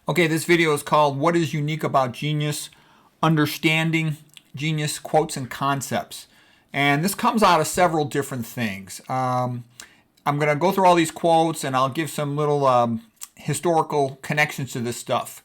Okay, this video is called What is Unique About Genius? Understanding Genius Quotes and Concepts. And this comes out of several different things. I'm going to go through all these quotes and I'll give some little historical connections to this stuff.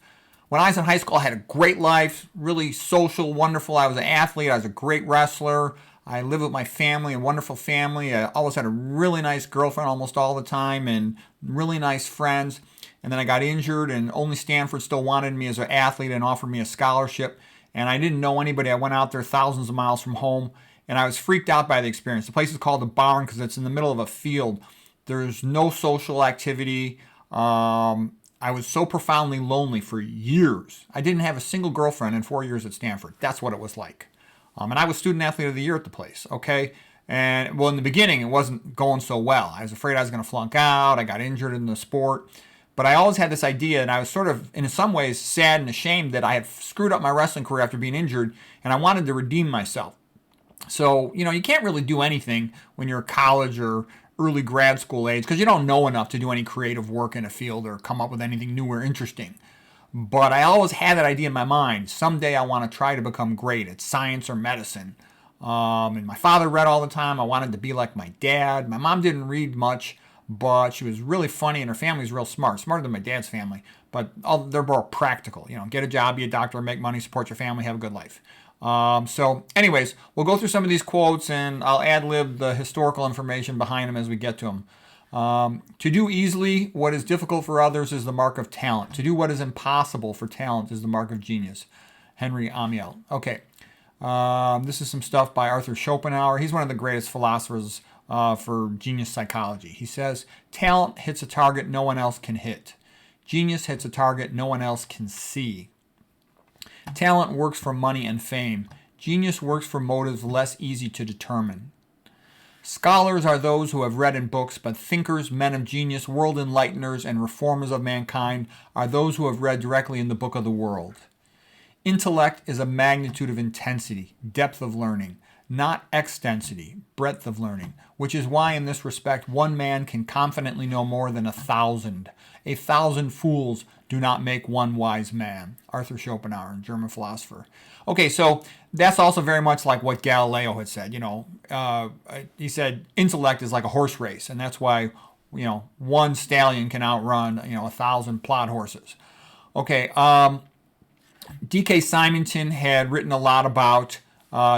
When I was in high school, I had a great life, really social, wonderful. I was an athlete. I was a great wrestler. I lived with my family, a wonderful family. I always had a really nice girlfriend almost all the time and really nice friends. And then I got injured, and only Stanford still wanted me as an athlete and offered me a scholarship. And I didn't know anybody. I went out there thousands of miles from home, and I was freaked out by the experience. The place is called the Barn because it's in the middle of a field. There's no social activity. I was so profoundly lonely for years. I didn't have a single girlfriend in 4 years at Stanford. That's what it was like. And I was student athlete of the year at the place, okay? And well, in the beginning, it wasn't going so well. I was afraid I was going to flunk out. I got injured in the sport. But I always had this idea, and I was sort of, in some ways, sad and ashamed that I had screwed up my wrestling career after being injured, and I wanted to redeem myself. So, you can't really do anything when you're college or early grad school age because you don't know enough to do any creative work in a field or come up with anything new or interesting. But I always had that idea in my mind. Someday I want to try to become great at science or medicine. And my father read all the time. I wanted to be like my dad. My mom didn't read much, but she was really funny and her family was real smart, smarter than my dad's family. But they're more practical. Get a job, be a doctor, make money, support your family, have a good life. So anyways, we'll go through some of these quotes and I'll ad-lib the historical information behind them as we get to them. To do easily what is difficult for others is the mark of talent. To do what is impossible for talent is the mark of genius. Henry Amiel. Okay. This is some stuff by Arthur Schopenhauer. He's one of the greatest philosophers for genius psychology. He says, talent hits a target no one else can hit. Genius hits a target no one else can see. Talent works for money and fame. Genius works for motives less easy to determine. Scholars are those who have read in books, but thinkers, men of genius, world enlighteners, and reformers of mankind are those who have read directly in the book of the world. Intellect is a magnitude of intensity, depth of learning, not extensity, breadth of learning, which is why in this respect one man can confidently know more than 1,000. 1,000 fools do not make one wise man. Arthur Schopenhauer, German philosopher. Okay, so that's also very much like what Galileo had said. He said intellect is like a horse race, and that's why, one stallion can outrun, 1,000 plod horses. Okay, D.K. Simonton had written a lot about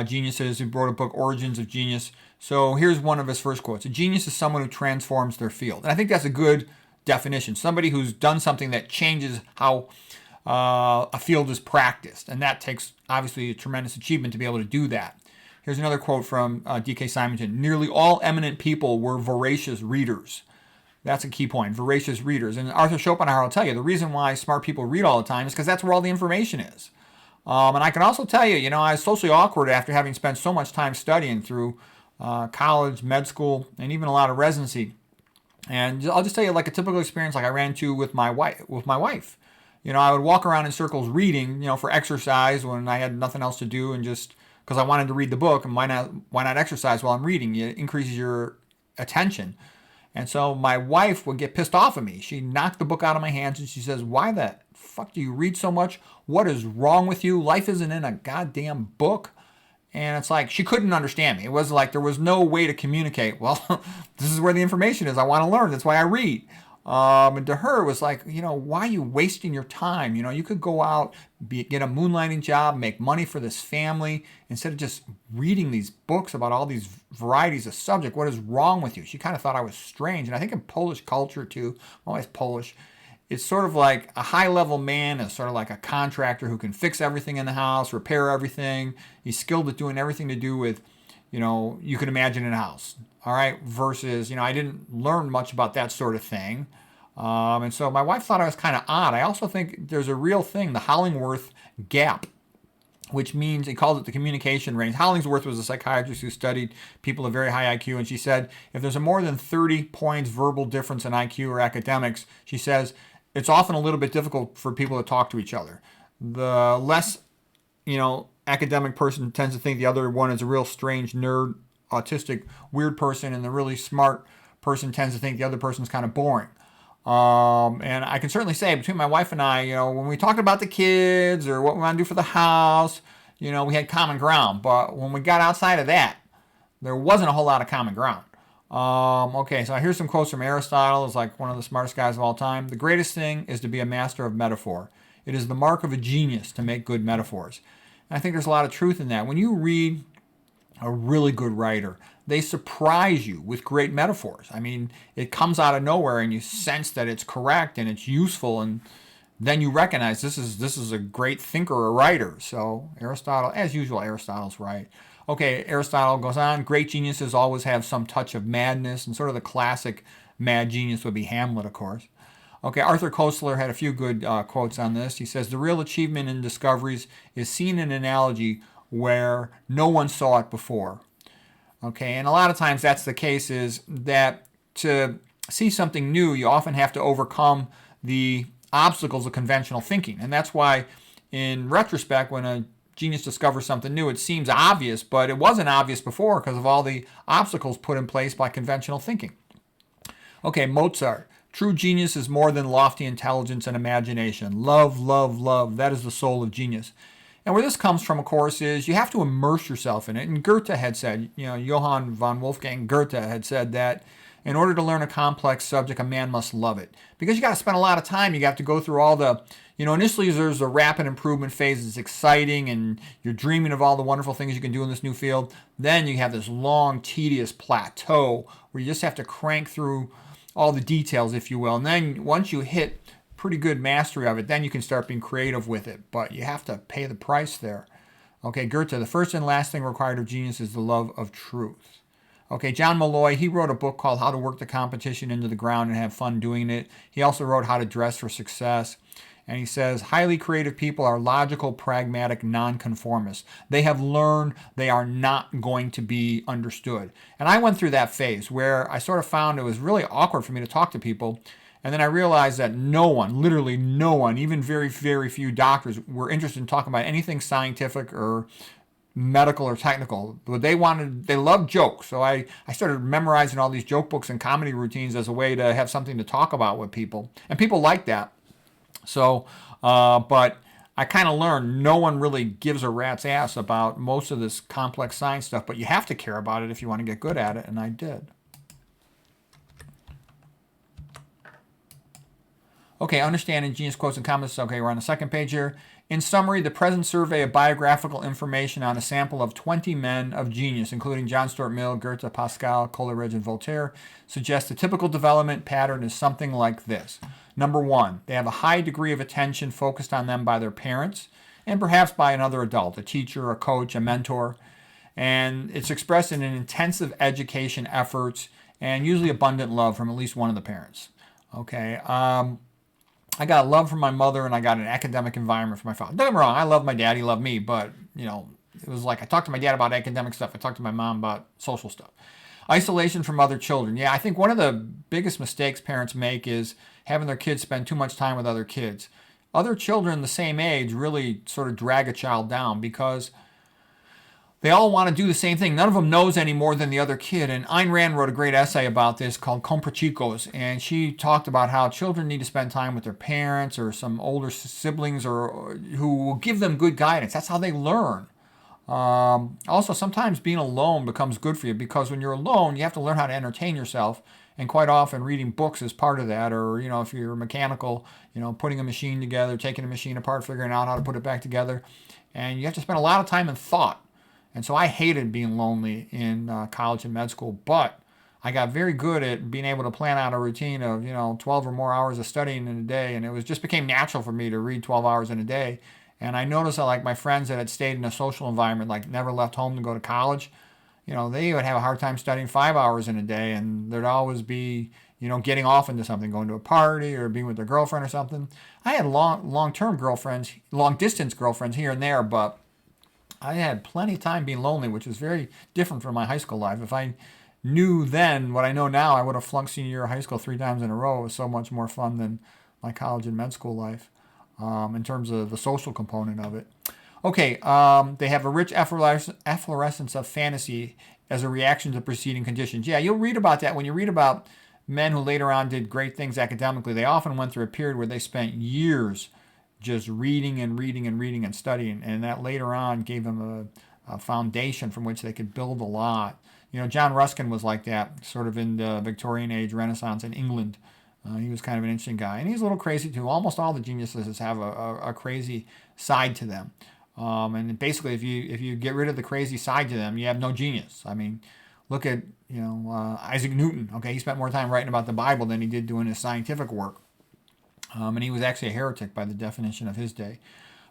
geniuses. He wrote a book, Origins of Genius. So here's one of his first quotes. A genius is someone who transforms their field. And I think that's a good definition. Somebody who's done something that changes how a field is practiced. And that takes, obviously, a tremendous achievement to be able to do that. Here's another quote from D.K. Simonton. Nearly all eminent people were voracious readers. That's a key point, voracious readers. And Arthur Schopenhauer will tell you, the reason why smart people read all the time is because that's where all the information is. And I can also tell you, I was socially awkward after having spent so much time studying through college, med school, and even a lot of residency. And I'll just tell you, like a typical experience like I ran into with my wife. I would walk around in circles reading, for exercise when I had nothing else to do and just because I wanted to read the book. And why not exercise while I'm reading? It increases your attention. And so my wife would get pissed off at me. She knocked the book out of my hands and she says, why the fuck do you read so much? What is wrong with you? Life isn't in a goddamn book. And it's like she couldn't understand me. It was like there was no way to communicate. Well, this is where the information is. I want to learn. That's why I read. And to her, it was like, why are you wasting your time? You could go out, get a moonlighting job, make money for this family, instead of just reading these books about all these varieties of subject. What is wrong with you? She kind of thought I was strange. And I think in Polish culture, too, I'm always Polish, it's sort of like a high-level man is sort of like a contractor who can fix everything in the house, repair everything. He's skilled at doing everything to do with, you can imagine in a house. All right, versus, I didn't learn much about that sort of thing. And so my wife thought I was kind of odd. I also think there's a real thing, the Hollingworth gap, which means he calls it the communication range. Hollingsworth was a psychiatrist who studied people of very high IQ, and she said if there's a more than 30 points verbal difference in IQ or academics, she says it's often a little bit difficult for people to talk to each other. The less, academic person tends to think the other one is a real strange nerd, autistic, weird person, and the really smart person tends to think the other person's kind of boring. And I can certainly say between my wife and I, when we talked about the kids or what we want to do for the house, we had common ground. But when we got outside of that, there wasn't a whole lot of common ground. Okay, so here's some quotes from Aristotle. It's like one of the smartest guys of all time. The greatest thing is to be a master of metaphor. It is the mark of a genius to make good metaphors. And I think there's a lot of truth in that. When you read a really good writer, they surprise you with great metaphors. I mean, it comes out of nowhere and you sense that it's correct and it's useful, and then you recognize this is a great thinker or writer. So Aristotle, as usual, Aristotle's right. Okay, Aristotle goes on, great geniuses always have some touch of madness, and sort of the classic mad genius would be Hamlet, of course. Okay, Arthur Koestler had a few good quotes on this. He says, the real achievement in discoveries is seen in analogy where no one saw it before. Okay, and a lot of times that's the case, is that to see something new, you often have to overcome the obstacles of conventional thinking. And that's why, in retrospect, when a genius discovers something new, it seems obvious, but it wasn't obvious before because of all the obstacles put in place by conventional thinking. Okay, Mozart. True genius is more than lofty intelligence and imagination. Love, love, love. That is the soul of genius. And where this comes from, of course, is you have to immerse yourself in it. And Goethe had said, Johann von Wolfgang Goethe had said that in order to learn a complex subject, a man must love it. Because you got to spend a lot of time. You have to go through all the, initially there's a rapid improvement phase. It's exciting and you're dreaming of all the wonderful things you can do in this new field. Then you have this long, tedious plateau where you just have to crank through all the details, if you will. And then once you hit pretty good mastery of it, then you can start being creative with it. But you have to pay the price there. Okay, Goethe, the first and last thing required of genius is the love of truth. Okay, John Malloy, he wrote a book called How to Work the Competition into the Ground and Have Fun Doing It. He also wrote How to Dress for Success. And he says, highly creative people are logical, pragmatic, nonconformists. They have learned they are not going to be understood. And I went through that phase where I sort of found it was really awkward for me to talk to people. And then I realized that no one, literally no one, even very, very few doctors were interested in talking about anything scientific or medical or technical. But they loved jokes. So I started memorizing all these joke books and comedy routines as a way to have something to talk about with people. And people liked that. So, but I kind of learned no one really gives a rat's ass about most of this complex science stuff, but you have to care about it if you want to get good at it, and I did. Okay, understanding genius quotes and comments. Okay, we're on the second page here. In summary, the present survey of biographical information on a sample of 20 men of genius, including John Stuart Mill, Goethe, Pascal, Coleridge, and Voltaire, suggests the typical development pattern is something like this. Number one, they have a high degree of attention focused on them by their parents and perhaps by another adult, a teacher, a coach, a mentor. And it's expressed in an intensive education efforts and usually abundant love from at least one of the parents. Okay, I got love from my mother and I got an academic environment from my father. Don't get me wrong, I love my dad, he loved me, but, it was like I talked to my dad about academic stuff, I talked to my mom about social stuff. Isolation from other children. Yeah, I think one of the biggest mistakes parents make is having their kids spend too much time with other kids. Other children the same age really sort of drag a child down because they all want to do the same thing. None of them knows any more than the other kid. And Ayn Rand wrote a great essay about this called Compra Chicos. And she talked about how children need to spend time with their parents or some older siblings or who will give them good guidance. That's how they learn. Also, sometimes being alone becomes good for you because when you're alone, you have to learn how to entertain yourself. And quite often reading books is part of that. Or, if you're mechanical, putting a machine together, taking a machine apart, figuring out how to put it back together. And you have to spend a lot of time in thought. And so I hated being lonely in college and med school, but I got very good at being able to plan out a routine of, 12 or more hours of studying in a day. And it just became natural for me to read 12 hours in a day. And I noticed that like my friends that had stayed in a social environment, like never left home to go to college, they would have a hard time studying 5 hours in a day. And there'd always be, getting off into something, going to a party or being with their girlfriend or something. I had long-term girlfriends, long-distance girlfriends here and there, but I had plenty of time being lonely, which was very different from my high school life. If I knew then what I know now, I would have flunked senior year of high school 3 times in a row. It was so much more fun than my college and med school life in terms of the social component of it. Okay, they have a rich efflorescence of fantasy as a reaction to preceding conditions. Yeah, you'll read about that when you read about men who later on did great things academically, they often went through a period where they spent years just reading and reading and reading and studying, and that later on gave them a foundation from which they could build a lot. John Ruskin was like that, sort of in the Victorian age, Renaissance in England. He was kind of an interesting guy, and he's a little crazy too. Almost all the geniuses have a crazy side to them, and basically, if you get rid of the crazy side to them, you have no genius. I mean, look at Isaac Newton. Okay, he spent more time writing about the Bible than he did doing his scientific work, and he was actually a heretic by the definition of his day.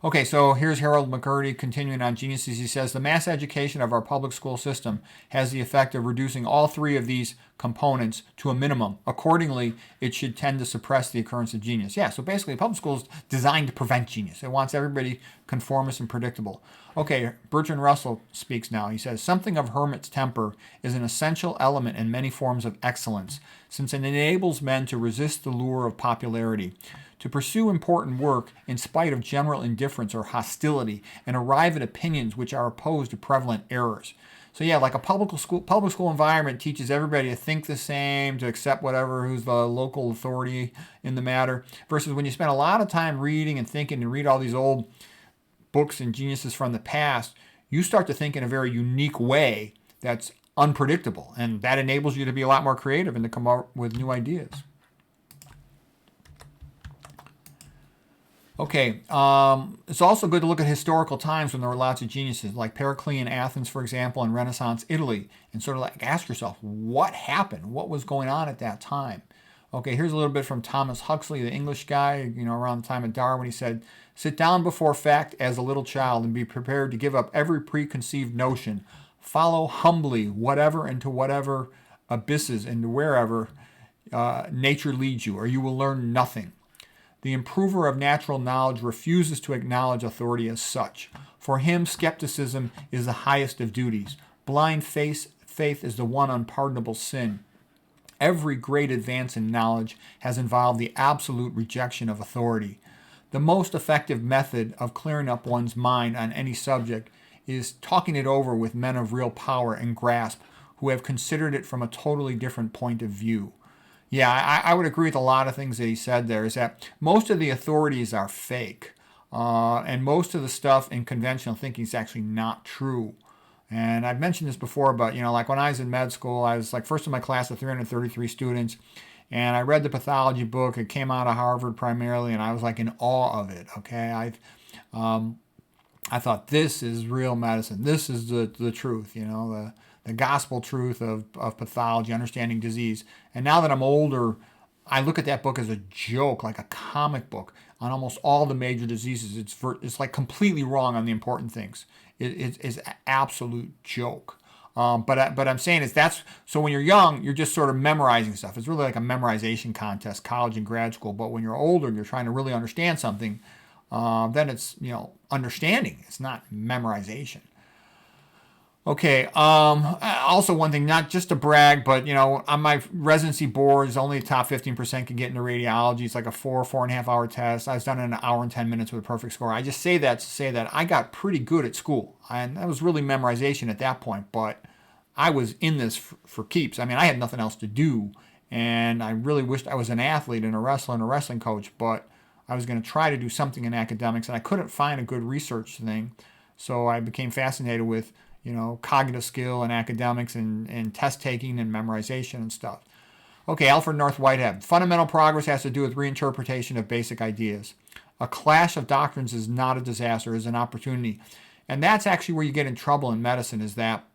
Okay, so here's Harold McCurdy continuing on geniuses. He says, the mass education of our public school system has the effect of reducing all three of these components to a minimum. Accordingly, it should tend to suppress the occurrence of genius. Yeah, so basically, public school is designed to prevent genius. It wants everybody conformist and predictable. Okay, Bertrand Russell speaks now. He says, something of hermit's temper is an essential element in many forms of excellence, since it enables men to resist the lure of popularity, to pursue important work in spite of general indifference or hostility, and arrive at opinions which are opposed to prevalent errors. So yeah, like a public school environment teaches everybody to think the same, to accept whatever who's the local authority in the matter, versus when you spend a lot of time reading and thinking and read all these old books and geniuses from the past, you start to think in a very unique way that's unpredictable, and that enables you to be a lot more creative and to come up with new ideas. Okay, it's also good to look at historical times when there were lots of geniuses, like Periclean Athens, for example, and Renaissance Italy, and sort of like ask yourself, what happened? What was going on at that time? Okay, here's a little bit from Thomas Huxley, the English guy, around the time of Darwin. He said, sit down before fact as a little child and be prepared to give up every preconceived notion. Follow humbly whatever and to whatever abysses and to wherever nature leads you, or you will learn nothing. The improver of natural knowledge refuses to acknowledge authority as such. For him, skepticism is the highest of duties. Blind faith is the one unpardonable sin. Every great advance in knowledge has involved the absolute rejection of authority. The most effective method of clearing up one's mind on any subject is talking it over with men of real power and grasp who have considered it from a totally different point of view. Yeah, I would agree with a lot of things that he said there, is that most of the authorities are fake. And most of the stuff in conventional thinking is actually not true. And I've mentioned this before, but, like when I was in med school, I was like first in my class of 333 students. And I read the pathology book. It came out of Harvard primarily, and I was like in awe of it. Okay, I thought, this is real medicine. This is the truth, the gospel truth of pathology, understanding disease. And now that I'm older, I look at that book as a joke, like a comic book on almost all the major diseases. It's like completely wrong on the important things. It's an absolute joke. But I'm saying so when you're young, you're just sort of memorizing stuff. It's really like a memorization contest, college and grad school. But when you're older and you're trying to really understand something, then it's, understanding. It's not memorization. Okay. Also, one thing, not just to brag, but on my residency boards, only the top 15% can get into radiology. It's like a 4.5 hour test. I was done in an hour and 10 minutes with a perfect score. I just say that to say that I got pretty good at school, and that was really memorization at that point. But I was in this for keeps. I mean, I had nothing else to do, and I really wished I was an athlete and a wrestler and a wrestling coach. But I was going to try to do something in academics, and I couldn't find a good research thing, so I became fascinated with cognitive skill and academics and test taking and memorization and stuff. Okay, Alfred North Whitehead. Fundamental progress has to do with reinterpretation of basic ideas. A clash of doctrines is not a disaster, it's an opportunity. And that's actually where you get in trouble in medicine, is that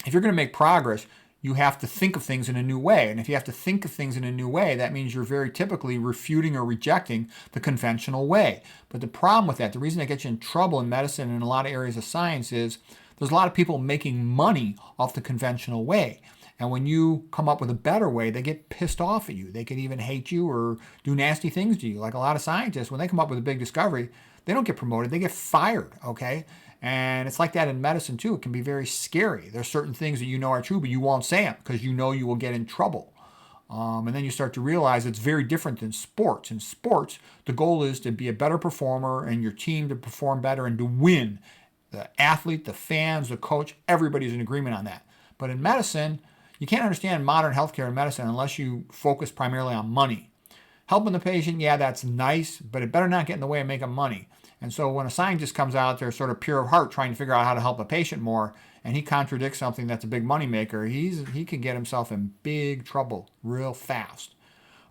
if you're going to make progress, you have to think of things in a new way. And if you have to think of things in a new way, that means you're very typically refuting or rejecting the conventional way. But the problem with that, the reason that gets you in trouble in medicine and in a lot of areas of science, is there's a lot of people making money off the conventional way. And when you come up with a better way, they get pissed off at you. They could even hate you or do nasty things to you. Like a lot of scientists, when they come up with a big discovery, they don't get promoted, they get fired, okay? And it's like that in medicine too. It can be very scary. There's certain things that are true, but you won't say them because you will get in trouble. And then you start to realize it's very different than sports. In sports, the goal is to be a better performer and your team to perform better and to win. The athlete, the fans, the coach, everybody's in agreement on that. But in medicine, You can't understand modern healthcare and medicine unless you focus primarily on money. Helping the patient, yeah, that's nice, but it better not get in the way of making money. And so when a scientist comes out there sort of pure of heart trying to figure out how to help a patient more, and he contradicts something that's a big money maker, he can get himself in big trouble real fast.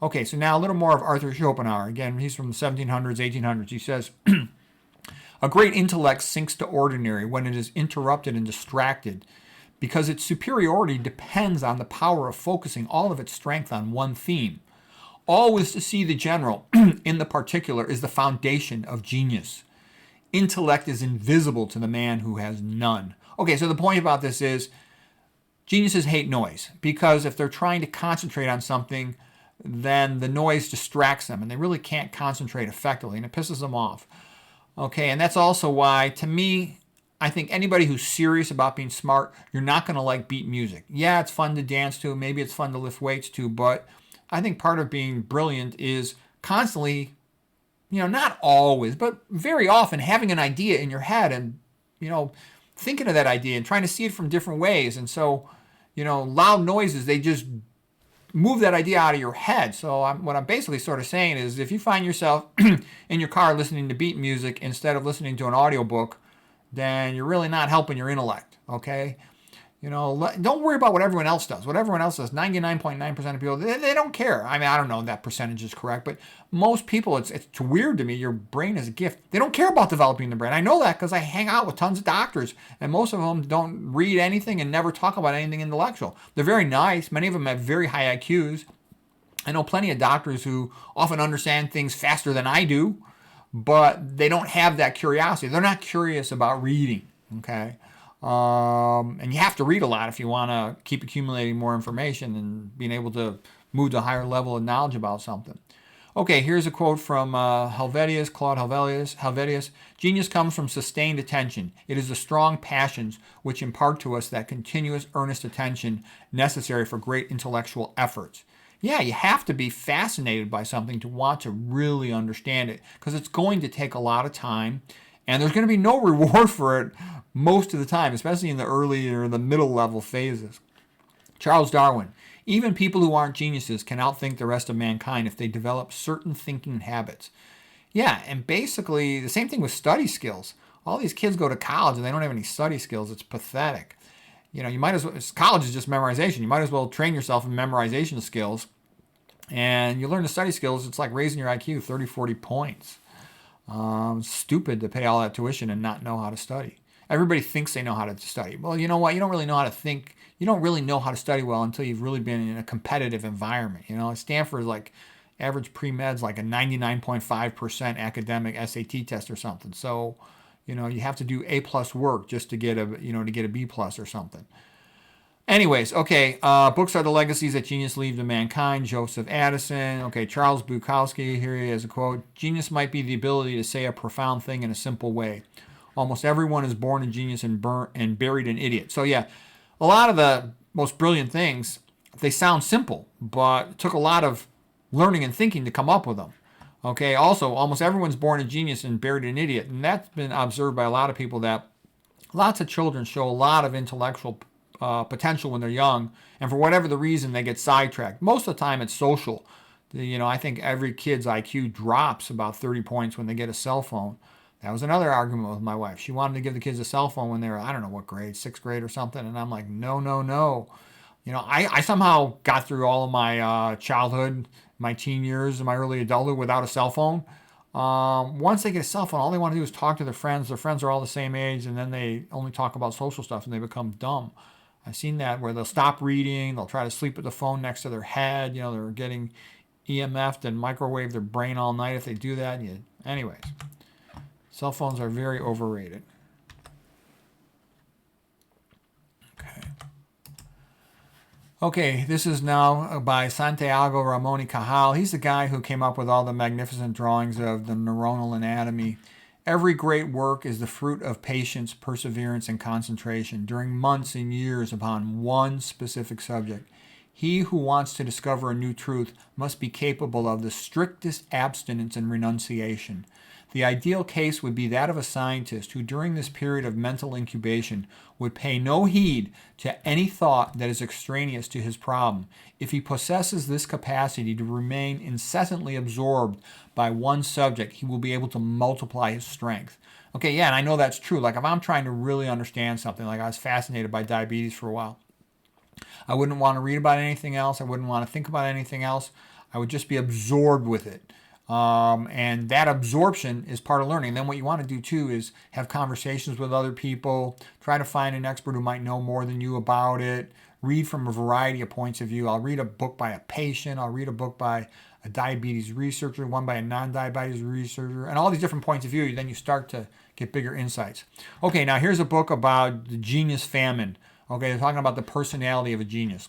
Okay, so now a little more of Arthur Schopenhauer. Again, he's from the 1700s, 1800s. He says, a great intellect sinks to ordinary when it is interrupted and distracted, because its superiority depends on the power of focusing all of its strength on one theme. Always to see the general in the particular is the foundation of genius. Intellect is invisible to the man who has none. Okay, so the point about this is geniuses hate noise, because if they're trying to concentrate on something, then the noise distracts them and they really can't concentrate effectively and it pisses them off. Okay, and that's also why, to me, I think anybody who's serious about being smart, you're not going to like beat music. Yeah, it's fun to dance to, maybe it's fun to lift weights to, but I think part of being brilliant is constantly, not always, but very often having an idea in your head and, thinking of that idea and trying to see it from different ways. And so, loud noises, they just move that idea out of your head. So what I'm basically sort of saying is if you find yourself in your car listening to beat music instead of listening to an audiobook, then you're really not helping your intellect, okay? Don't worry about what everyone else does. What everyone else does, 99.9% of people, they don't care. I mean, I don't know if that percentage is correct, but most people, it's weird to me. Your brain is a gift. They don't care about developing the brain. I know that because I hang out with tons of doctors, and most of them don't read anything and never talk about anything intellectual. They're very nice. Many of them have very high IQs. I know plenty of doctors who often understand things faster than I do, but they don't have that curiosity. They're not curious about reading, okay? And you have to read a lot if you want to keep accumulating more information and being able to move to a higher level of knowledge about something. Okay, here's a quote from Claude Helvetius. Genius comes from sustained attention. It is the strong passions which impart to us that continuous, earnest attention necessary for great intellectual efforts. Yeah, you have to be fascinated by something to want to really understand it, because it's going to take a lot of time, and there's going to be no reward for it most of the time, especially in the early or the middle level phases. Charles Darwin. Even people who aren't geniuses can outthink the rest of mankind if they develop certain thinking habits. Yeah, and basically the same thing with study skills. All these kids go to college and they don't have any study skills. It's pathetic. You might as well, college is just memorization. You might as well train yourself in memorization skills. And you learn the study skills, it's like raising your IQ 30, 40 points. Stupid to pay all that tuition and not know how to study. Everybody thinks they know how to study. Well, you know what? You don't really know how to think. You don't really know how to study well until you've really been in a competitive environment. Stanford is like average pre-med's like a 99.5% academic SAT test or something. So, you have to do A+ work just to get a B+ or something. Anyways, okay, books are the legacies that genius leave to mankind. Joseph Addison. Okay, Charles Bukowski, here he has a quote. Genius might be the ability to say a profound thing in a simple way. Almost everyone is born a genius and buried an idiot. So yeah, a lot of the most brilliant things, they sound simple, but it took a lot of learning and thinking to come up with them. Okay, also, almost everyone's born a genius and buried an idiot. And that's been observed by a lot of people, that lots of children show a lot of intellectual potential when they're young, and for whatever the reason, they get sidetracked. Most of the time, it's social. I think every kid's IQ drops about 30 points when they get a cell phone. That was another argument with my wife. She wanted to give the kids a cell phone when they were, I don't know what grade, 6th grade or something. And I'm like, no, no, no. I somehow got through all of my childhood, my teen years, and my early adulthood without a cell phone. Once they get a cell phone, all they want to do is talk to their friends. Their friends are all the same age, and then they only talk about social stuff, and they become dumb. I've seen that where they'll stop reading. They'll try to sleep with the phone next to their head. They're getting EMF'd and microwave their brain all night if they do that. Anyways. Cell phones are very overrated. Okay, this is now by Santiago Ramon y Cajal. He's the guy who came up with all the magnificent drawings of the neuronal anatomy. Every great work is the fruit of patience, perseverance, and concentration during months and years upon one specific subject. He who wants to discover a new truth must be capable of the strictest abstinence and renunciation. The ideal case would be that of a scientist who during this period of mental incubation would pay no heed to any thought that is extraneous to his problem. If he possesses this capacity to remain incessantly absorbed by one subject, he will be able to multiply his strength. Okay, yeah, and I know that's true. Like if I'm trying to really understand something, like I was fascinated by diabetes for a while, I wouldn't want to read about anything else. I wouldn't want to think about anything else. I would just be absorbed with it. And that absorption is part of learning. And then what you want to do too is have conversations with other people, try to find an expert who might know more than you about it, read from a variety of points of view. I'll read a book by a patient, I'll read a book by a diabetes researcher, one by a non-diabetes researcher, and all these different points of view. Then you start to get bigger insights. Okay, now here's a book about the genius famine. Okay, they're talking about the personality of a genius.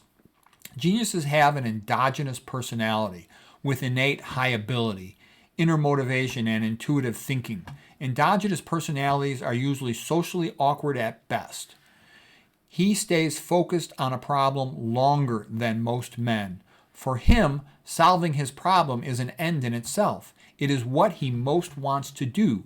Geniuses have an endogenous personality with innate high ability, inner motivation, and intuitive thinking. Endogenous personalities are usually socially awkward at best. He stays focused on a problem longer than most men. For him, solving his problem is an end in itself. It is what he most wants to do.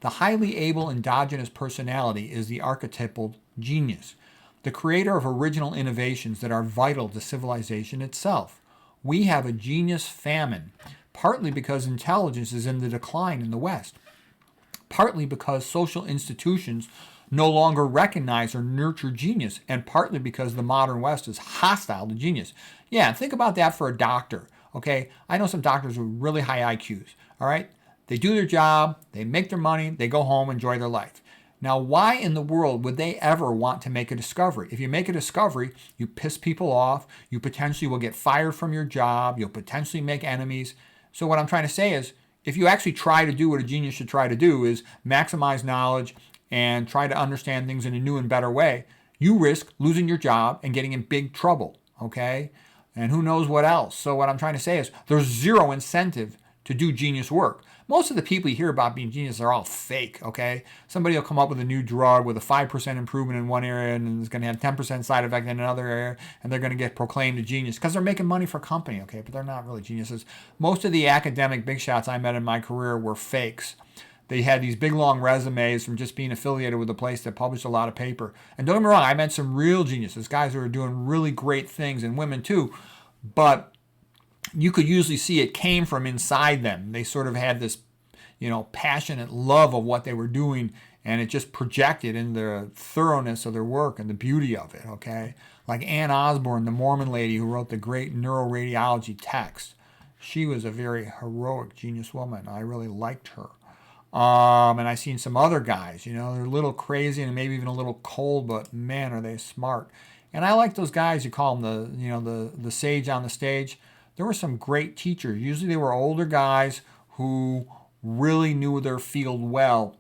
The highly able endogenous personality is the archetypal genius, the creator of original innovations that are vital to civilization itself. We have a genius famine, partly because intelligence is in the decline in the West, partly because social institutions no longer recognize or nurture genius, and partly because the modern West is hostile to genius. Yeah, think about that for a doctor, okay? I know some doctors with really high IQs, all right? They do their job, they make their money, they go home, enjoy their life. Now, why in the world would they ever want to make a discovery? If you make a discovery, you piss people off, you potentially will get fired from your job, you'll potentially make enemies. So what I'm trying to say is, if you actually try to do what a genius should try to do, is maximize knowledge and try to understand things in a new and better way, you risk losing your job and getting in big trouble, okay? And who knows what else. So what I'm trying to say is, there's zero incentive to do genius work. Most of the people you hear about being genius are all fake, okay? Somebody will come up with a new drug with a 5% improvement in one area and it's going to have 10% side effect in another area, and they're going to get proclaimed a genius because they're making money for a company, okay? But they're not really geniuses. Most of the academic big shots I met in my career were fakes. They had these big, long resumes from just being affiliated with a place that published a lot of paper. And don't get me wrong, I met some real geniuses, guys who are doing really great things, and women too, but you could usually see it came from inside them. They sort of had this, passionate love of what they were doing, and it just projected in the thoroughness of their work and the beauty of it, okay? Like Ann Osborne, the Mormon lady who wrote the great neuroradiology text. She was a very heroic genius woman. I really liked her. And I've seen some other guys, they're a little crazy and maybe even a little cold, but man, are they smart. And I like those guys, you call them the sage on the stage. There were some great teachers. Usually they were older guys who really knew their field well,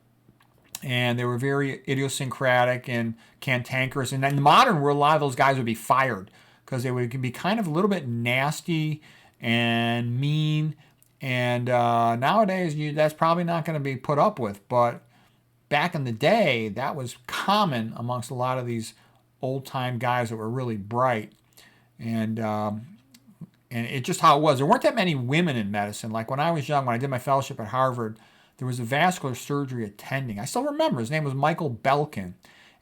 and they were very idiosyncratic and cantankerous. And in the modern world, a lot of those guys would be fired because they would be kind of a little bit nasty and mean. And nowadays, that's probably not going to be put up with. But back in the day, that was common amongst a lot of these old-time guys that were really bright. And it's just how it was. There weren't that many women in medicine. Like when I was young, when I did my fellowship at Harvard, there was a vascular surgery attending. I still remember. His name was Michael Belkin.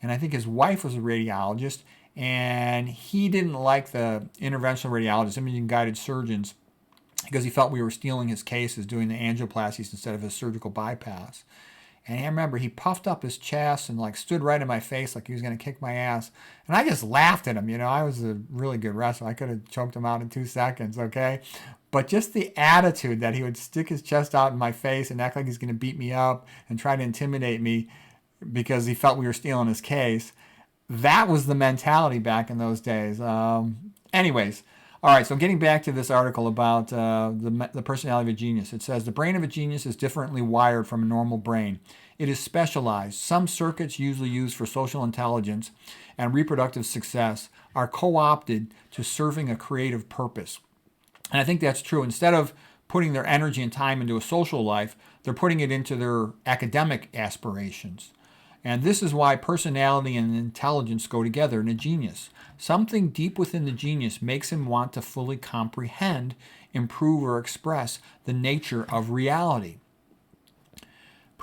And I think his wife was a radiologist. And he didn't like the interventional radiologists, imaging-guided surgeons, because he felt we were stealing his cases, doing the angioplasties instead of a surgical bypass. And I remember he puffed up his chest and stood right in my face like he was going to kick my ass. And I just laughed at him. I was a really good wrestler. I could have choked him out in 2 seconds, okay? But just the attitude that he would stick his chest out in my face and act like he's going to beat me up and try to intimidate me because he felt we were stealing his case, that was the mentality back in those days. Anyways, all right, so getting back to this article about the personality of a genius. It says, the brain of a genius is differently wired from a normal brain. It is specialized. Some circuits usually used for social intelligence and reproductive success are co-opted to serving a creative purpose. And I think that's true. Instead of putting their energy and time into a social life, they're putting it into their academic aspirations. And this is why personality and intelligence go together in a genius. Something deep within the genius makes him want to fully comprehend, improve, or express the nature of reality.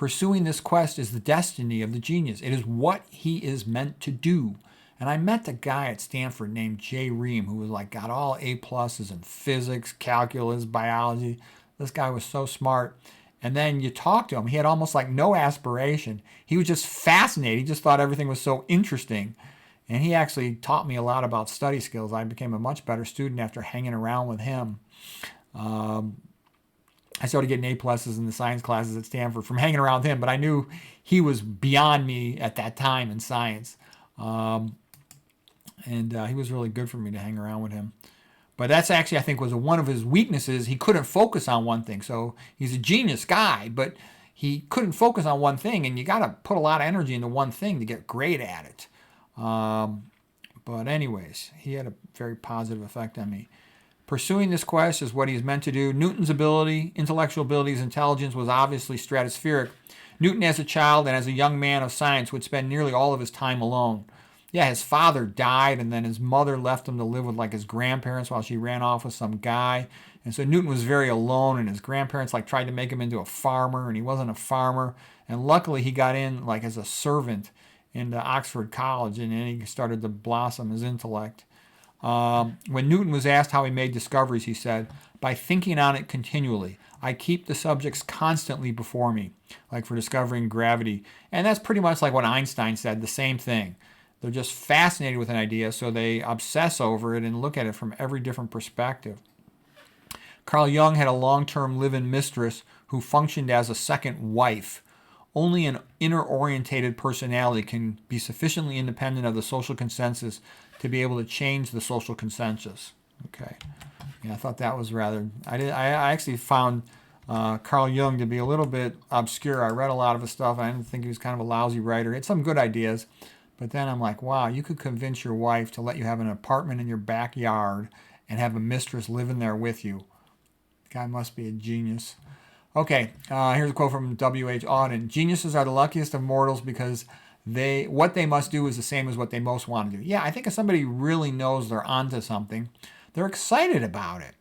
Pursuing this quest is the destiny of the genius. It is what he is meant to do. And I met a guy at Stanford named Jay Ream who was like, got all A pluses in physics, calculus, biology. This guy was so smart. And then you talk to him, he had almost like no aspiration. He was just fascinated. He just thought everything was so interesting. And he actually taught me a lot about study skills. I became a much better student after hanging around with him. I started getting A pluses in the science classes at Stanford from hanging around with him, but I knew he was beyond me at that time in science. He was really good for me to hang around with him. But that's actually, I think, was one of his weaknesses. He couldn't focus on one thing. So he's a genius guy, but he couldn't focus on one thing, and you got to put a lot of energy into one thing to get great at it. But anyways, he had a very positive effect on me. Pursuing this quest is what he's meant to do. Newton's ability, intellectual abilities, intelligence was obviously stratospheric. Newton as a child and as a young man of science would spend nearly all of his time alone. Yeah, his father died, and then his mother left him to live with like his grandparents while she ran off with some guy. And so Newton was very alone, and his grandparents like tried to make him into a farmer, and he wasn't a farmer. And luckily he got in like as a servant into Oxford College, and then he started to blossom his intellect. When Newton was asked how he made discoveries, he said, "By thinking on it continually. I keep the subjects constantly before me," like for discovering gravity. And that's pretty much like what Einstein said, the same thing. They're just fascinated with an idea, so they obsess over it and look at it from every different perspective. Carl Jung had a long-term live-in mistress who functioned as a second wife. Only an inner-orientated personality can be sufficiently independent of the social consensus to be able to change the social consensus. Okay. Yeah, I thought that was rather... I actually found Carl Jung to be a little bit obscure. I read a lot of his stuff. I didn't think he was kind of a lousy writer. He had some good ideas. But then I'm like, wow, you could convince your wife to let you have an apartment in your backyard and have a mistress living there with you. The guy must be a genius. Okay, here's a quote from W.H. Auden. Geniuses are the luckiest of mortals because what they must do is the same as what they most want to do. Yeah, I think if somebody really knows they're onto something, they're excited about it.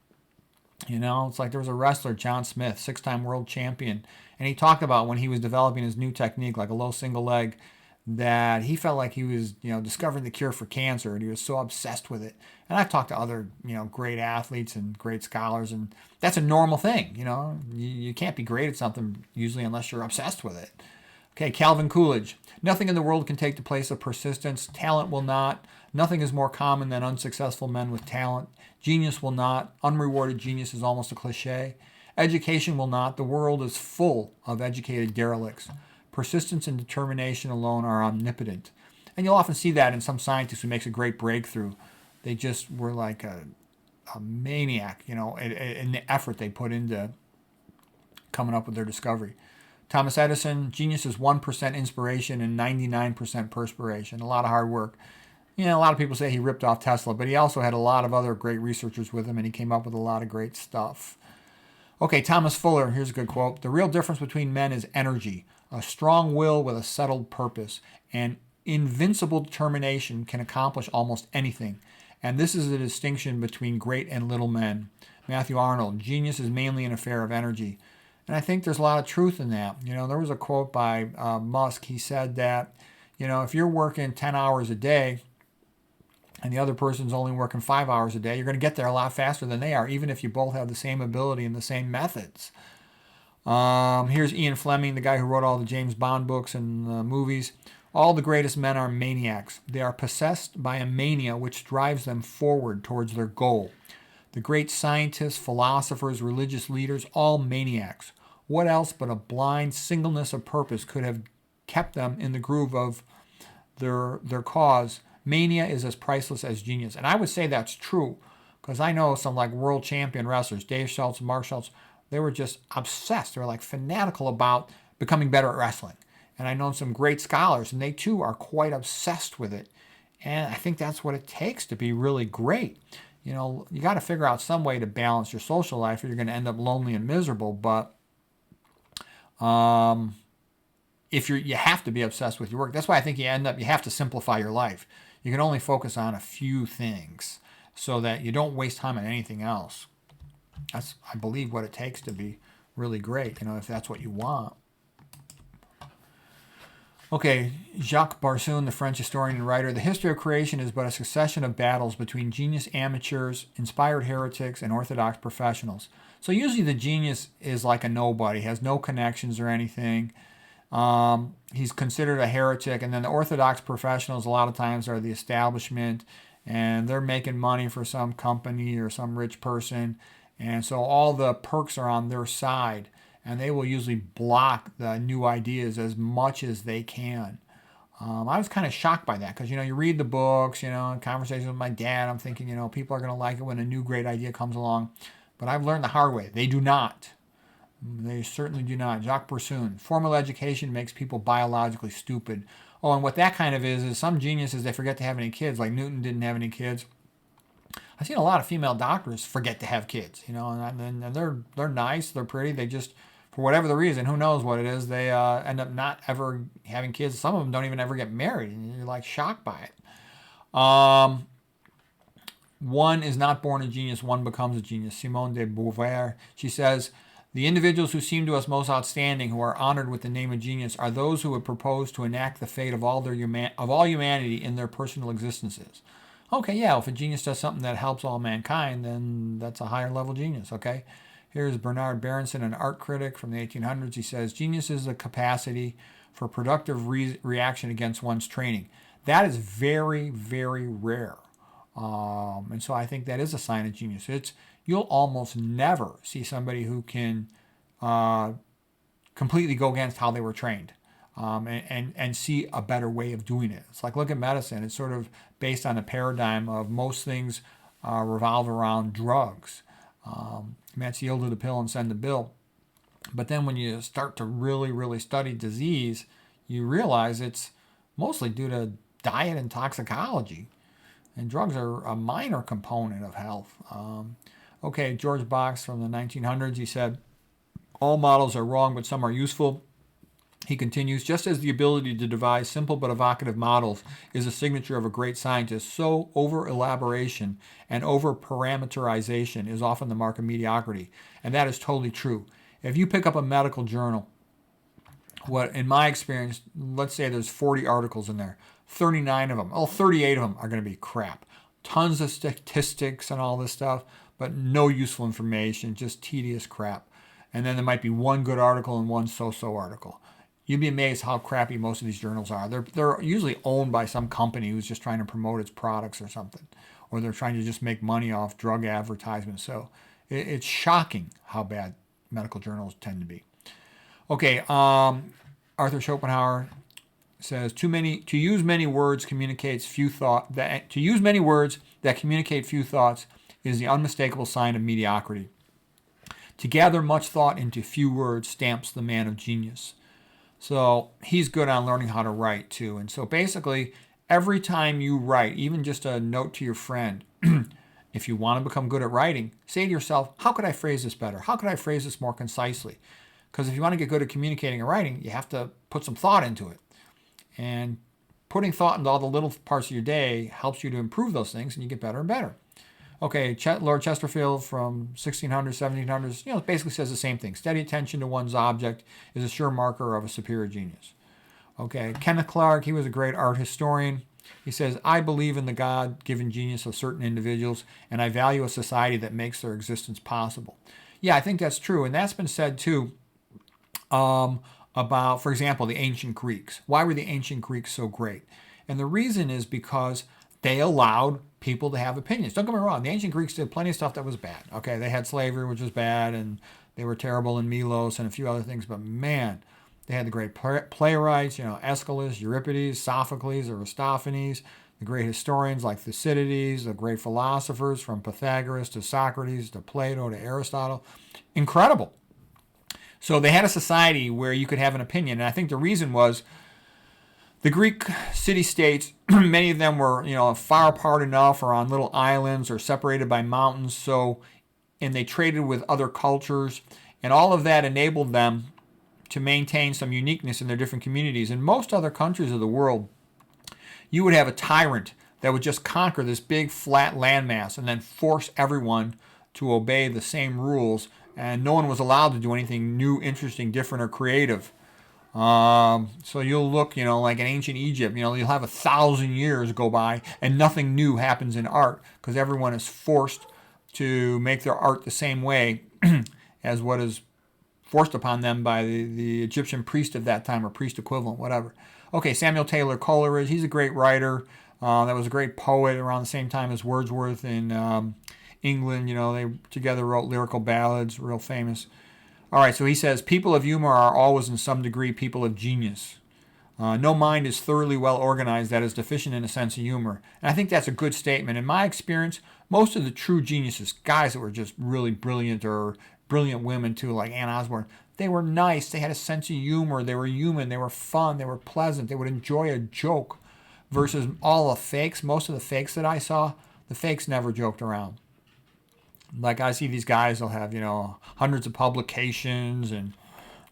You know, it's like there was a wrestler, John Smith, 6-time world champion, and he talked about when he was developing his new technique, like a low single leg, that he felt like he was, discovering the cure for cancer, and he was so obsessed with it. And I've talked to other, great athletes and great scholars, and that's a normal thing. You can't be great at something usually unless you're obsessed with it. Okay, Calvin Coolidge. Nothing in the world can take the place of persistence. Talent will not. Nothing is more common than unsuccessful men with talent. Genius will not. Unrewarded genius is almost a cliche. Education will not. The world is full of educated derelicts. Persistence and determination alone are omnipotent. And you'll often see that in some scientist who makes a great breakthrough. They just were like a maniac, in the effort they put into coming up with their discovery. Thomas Edison, genius is 1% inspiration and 99% perspiration. A lot of hard work. A lot of people say he ripped off Tesla, but he also had a lot of other great researchers with him, and he came up with a lot of great stuff. Okay, Thomas Fuller, here's a good quote. The real difference between men is energy. A strong will with a settled purpose and invincible determination can accomplish almost anything. And this is the distinction between great and little men. Matthew Arnold, genius is mainly an affair of energy. And I think there's a lot of truth in that. There was a quote by Musk. He said that, if you're working 10 hours a day and the other person's only working 5 hours a day, you're going to get there a lot faster than they are, even if you both have the same ability and the same methods. Here's Ian Fleming, the guy who wrote all the James Bond books and movies. All the greatest men are maniacs. They are possessed by a mania which drives them forward towards their goal. The great scientists, philosophers, religious leaders, all maniacs. What else but a blind singleness of purpose could have kept them in the groove of their cause? Mania is as priceless as genius. And I would say that's true, because I know some like world champion wrestlers, Dave Schultz, Mark Schultz, they were just obsessed. They were like fanatical about becoming better at wrestling. And I know some great scholars, and they too are quite obsessed with it. And I think that's what it takes to be really great. You got to figure out some way to balance your social life, or you're going to end up lonely and miserable. But if you have to be obsessed with your work. That's why I think you have to simplify your life. You can only focus on a few things so that you don't waste time on anything else. That's, I believe, what it takes to be really great, if that's what you want. Okay, Jacques Barsoun, the French historian and writer, the history of creation is but a succession of battles between genius amateurs, inspired heretics, and orthodox professionals. So usually the genius is like a nobody, has no connections or anything. He's considered a heretic, and then the orthodox professionals a lot of times are the establishment, and they're making money for some company or some rich person, and so all the perks are on their side, and they will usually block the new ideas as much as they can. I was kind of shocked by that because you read the books, in conversations with my dad, I'm thinking, people are going to like it when a new great idea comes along, but I've learned the hard way. They do not. They certainly do not. Jacques Persoon. Formal education makes people biologically stupid. Oh, and what that kind of is some geniuses, they forget to have any kids. Like Newton didn't have any kids. I've seen a lot of female doctors forget to have kids, and they're nice, they're pretty. They just, for whatever the reason, who knows what it is, they end up not ever having kids. Some of them don't even ever get married, and you're like shocked by it. One is not born a genius, one becomes a genius. Simone de Beauvoir, she says, the individuals who seem to us most outstanding, who are honored with the name of genius, are those who would propose to enact the fate of all humanity in their personal existences. Okay, yeah, if a genius does something that helps all mankind, then that's a higher level genius, okay? Here's Bernard Berenson, an art critic from the 1800s. He says, genius is the capacity for productive reaction against one's training. That is very, very rare. And so I think that is a sign of genius. You'll almost never see somebody who can completely go against how they were trained and see a better way of doing it. It's like, look at medicine. It's sort of based on a paradigm of most things revolve around drugs. That's yield the pill and send the bill. But then when you start to really, really study disease, you realize it's mostly due to diet and toxicology. And drugs are a minor component of health. Okay, George Box from the 1900s, he said, all models are wrong, but some are useful. He continues, just as the ability to devise simple but evocative models is a signature of a great scientist, so over-elaboration and over-parameterization is often the mark of mediocrity. And that is totally true. If you pick up a medical journal, what in my experience, let's say there's 40 articles in there, 38 of them are going to be crap. Tons of statistics and all this stuff, but no useful information, just tedious crap. And then there might be one good article and one so-so article. You'd be amazed how crappy most of these journals are. They're usually owned by some company who's just trying to promote its products or something. Or they're trying to just make money off drug advertisements. So it's shocking how bad medical journals tend to be. Okay, Arthur Schopenhauer says to use many words communicates few thought. To use many words that communicate few thoughts is the unmistakable sign of mediocrity. To gather much thought into few words stamps the man of genius. So he's good on learning how to write too. And so basically, every time you write, even just a note to your friend, if you want to become good at writing, say to yourself, how could I phrase this better? How could I phrase this more concisely? Because if you want to get good at communicating and writing, you have to put some thought into it. And putting thought into all the little parts of your day helps you to improve those things, and you get better and better. Okay, Lord Chesterfield from 1600s, 1700s, basically says the same thing. Steady attention to one's object is a sure marker of a superior genius. Okay, Kenneth Clark, he was a great art historian. He says, I believe in the God-given genius of certain individuals, and I value a society that makes their existence possible. Yeah, I think that's true, and that's been said too about, for example, the ancient Greeks. Why were the ancient Greeks so great? And the reason is because they allowed people to have opinions. Don't get me wrong, the ancient Greeks did plenty of stuff that was bad. Okay, they had slavery, which was bad, and they were terrible in Milos and a few other things, but man, they had the great playwrights, Aeschylus, Euripides, Sophocles, Aristophanes, the great historians like Thucydides, the great philosophers from Pythagoras to Socrates to Plato to Aristotle. Incredible. So they had a society where you could have an opinion, and I think the reason was the Greek city-states, many of them were, far apart enough or on little islands or separated by mountains, and they traded with other cultures, and all of that enabled them to maintain some uniqueness in their different communities. In most other countries of the world, you would have a tyrant that would just conquer this big flat landmass and then force everyone to obey the same rules, and no one was allowed to do anything new, interesting, different, or creative. So you'll look, like in ancient Egypt, you'll have 1,000 years go by and nothing new happens in art because everyone is forced to make their art the same way as what is forced upon them by the Egyptian priest of that time or priest equivalent, whatever. Okay, Samuel Taylor Coleridge, he's a great writer. That was a great poet around the same time as Wordsworth in England. They together wrote lyrical ballads, real famous. All right, so he says, people of humor are always in some degree people of genius. No mind is thoroughly well organized that is deficient in a sense of humor. And I think that's a good statement. In my experience, most of the true geniuses, guys that were just really brilliant or brilliant women too, like Anne Osborne, they were nice. They had a sense of humor. They were human. They were fun. They were pleasant. They would enjoy a joke versus all the fakes. Most of the fakes that I saw, the fakes never joked around. Like I see these guys, they'll have, hundreds of publications, and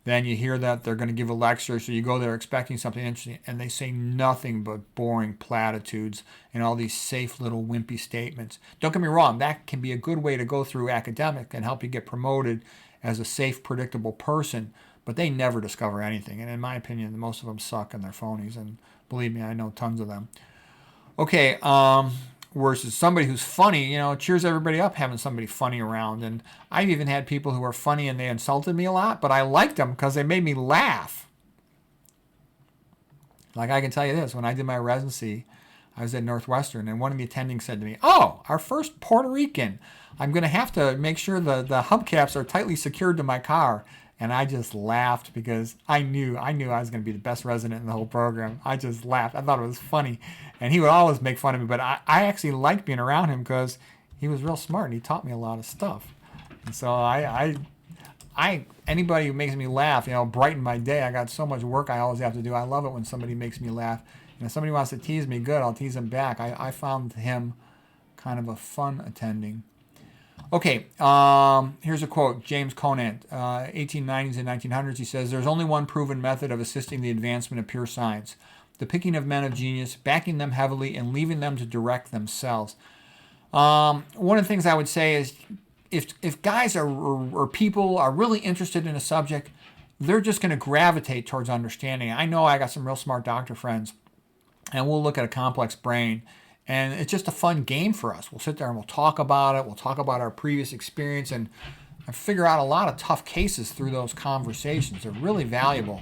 then you hear that they're going to give a lecture, so you go there expecting something interesting, and they say nothing but boring platitudes and all these safe little wimpy statements. Don't get me wrong, that can be a good way to go through academic and help you get promoted as a safe, predictable person, but they never discover anything. And in my opinion, most of them suck and they're phonies, and believe me, I know tons of them. Okay, versus somebody who's funny, cheers everybody up having somebody funny around. And I've even had people who are funny and they insulted me a lot, but I liked them because they made me laugh. Like I can tell you this, when I did my residency, I was at Northwestern, and one of the attendings said to me, "Oh, our first Puerto Rican. I'm going to have to make sure the hubcaps are tightly secured to my car." And I just laughed because I knew I was going to be the best resident in the whole program. I just laughed. I thought it was funny. And he would always make fun of me, but I actually liked being around him because he was real smart and he taught me a lot of stuff. And so anybody who makes me laugh, brighten my day. I got so much work I always have to do. I love it when somebody makes me laugh. And if somebody wants to tease me, good, I'll tease him back. I found him kind of a fun attending. Okay, here's a quote. James Conant, 1890s and 1900s. He says, "There's only one proven method of assisting the advancement of pure science. The picking of men of genius, backing them heavily, and leaving them to direct themselves." One of the things I would say is if guys or people are really interested in a subject, they're just going to gravitate towards understanding. I know I got some real smart doctor friends, and we'll look at a complex brain. And it's just a fun game for us. We'll sit there and we'll talk about it. We'll talk about our previous experience and figure out a lot of tough cases through those conversations. They're really valuable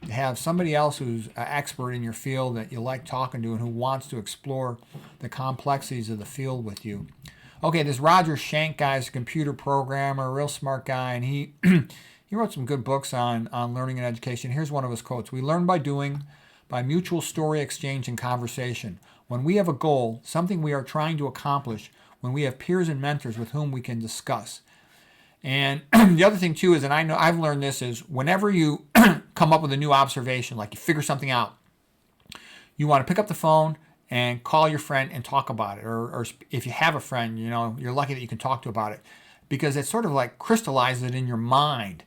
to have somebody else who's an expert in your field that you like talking to and who wants to explore the complexities of the field with you. Okay, this Roger Schenck guy is a computer programmer, a real smart guy, and he wrote some good books on learning and education. Here's one of his quotes. "We learn by doing, by mutual story exchange and conversation. When we have a goal, something we are trying to accomplish, when we have peers and mentors with whom we can discuss." And the other thing too is, and I know I've learned this, is whenever you come up with a new observation, like you figure something out, you want to pick up the phone and call your friend and talk about it. Or if you have a friend, you're lucky that you can talk to about it, because it sort of like crystallizes it in your mind.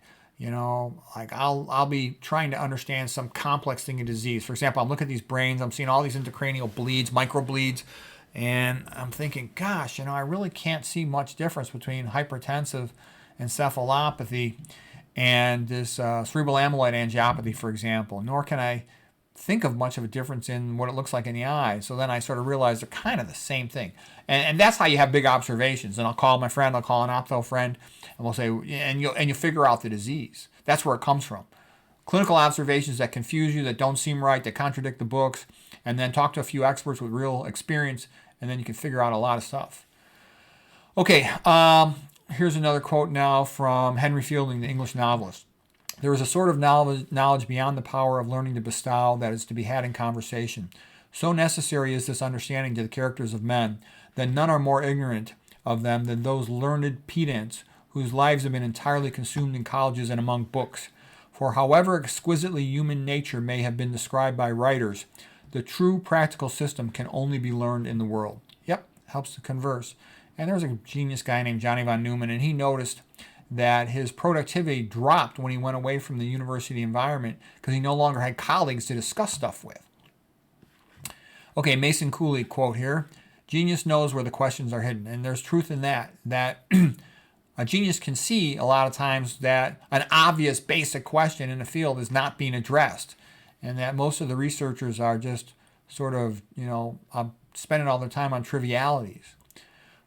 Like I'll be trying to understand some complex thing in disease. For example, I'm looking at these brains, I'm seeing all these intracranial bleeds, microbleeds, and I'm thinking, gosh, I really can't see much difference between hypertensive encephalopathy and this cerebral amyloid angiopathy, for example, nor can I think of much of a difference in what it looks like in the eye. So then I sort of realized they're kind of the same thing. And that's how you have big observations. And I'll call my friend, I'll call an opto friend, and we'll say, and you'll figure out the disease. That's where it comes from. Clinical observations that confuse you, that don't seem right, that contradict the books, and then talk to a few experts with real experience, and then you can figure out a lot of stuff. Okay, here's another quote now from Henry Fielding, the English novelist. "There is a sort of knowledge beyond the power of learning to bestow that is to be had in conversation. So necessary is this understanding to the characters of men that none are more ignorant of them than those learned pedants whose lives have been entirely consumed in colleges and among books. For however exquisitely human nature may have been described by writers, the true practical system can only be learned in the world." Yep, helps to converse. And there's a genius guy named Johnny von Neumann, and he noticed that his productivity dropped when he went away from the university environment because he no longer had colleagues to discuss stuff with. Okay, Mason Cooley quote here. "Genius knows where the questions are hidden." And there's truth in that A genius can see a lot of times that an obvious basic question in the field is not being addressed, and that most of the researchers are just sort of, spending all their time on trivialities.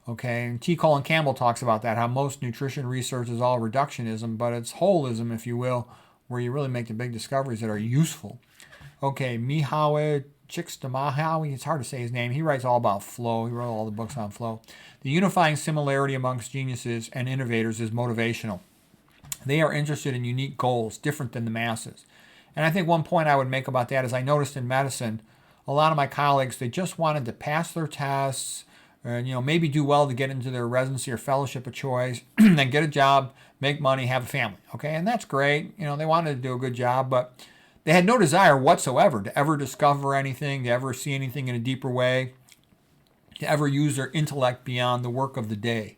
Okay, and T. Colin Campbell talks about that, how most nutrition research is all reductionism, but it's holism, if you will, where you really make the big discoveries that are useful. Okay, Mihaly Csikszentmihalyi, it's hard to say his name. He writes all about flow. He wrote all the books on flow. The unifying similarity amongst geniuses and innovators is motivational. They are interested in unique goals, different than the masses. And I think one point I would make about that is I noticed in medicine, a lot of my colleagues, they just wanted to pass their tests, and maybe do well to get into their residency or fellowship of choice, then get a job, make money, have a family. Okay, and that's great. They wanted to do a good job, but they had no desire whatsoever to ever discover anything, to ever see anything in a deeper way, to ever use their intellect beyond the work of the day.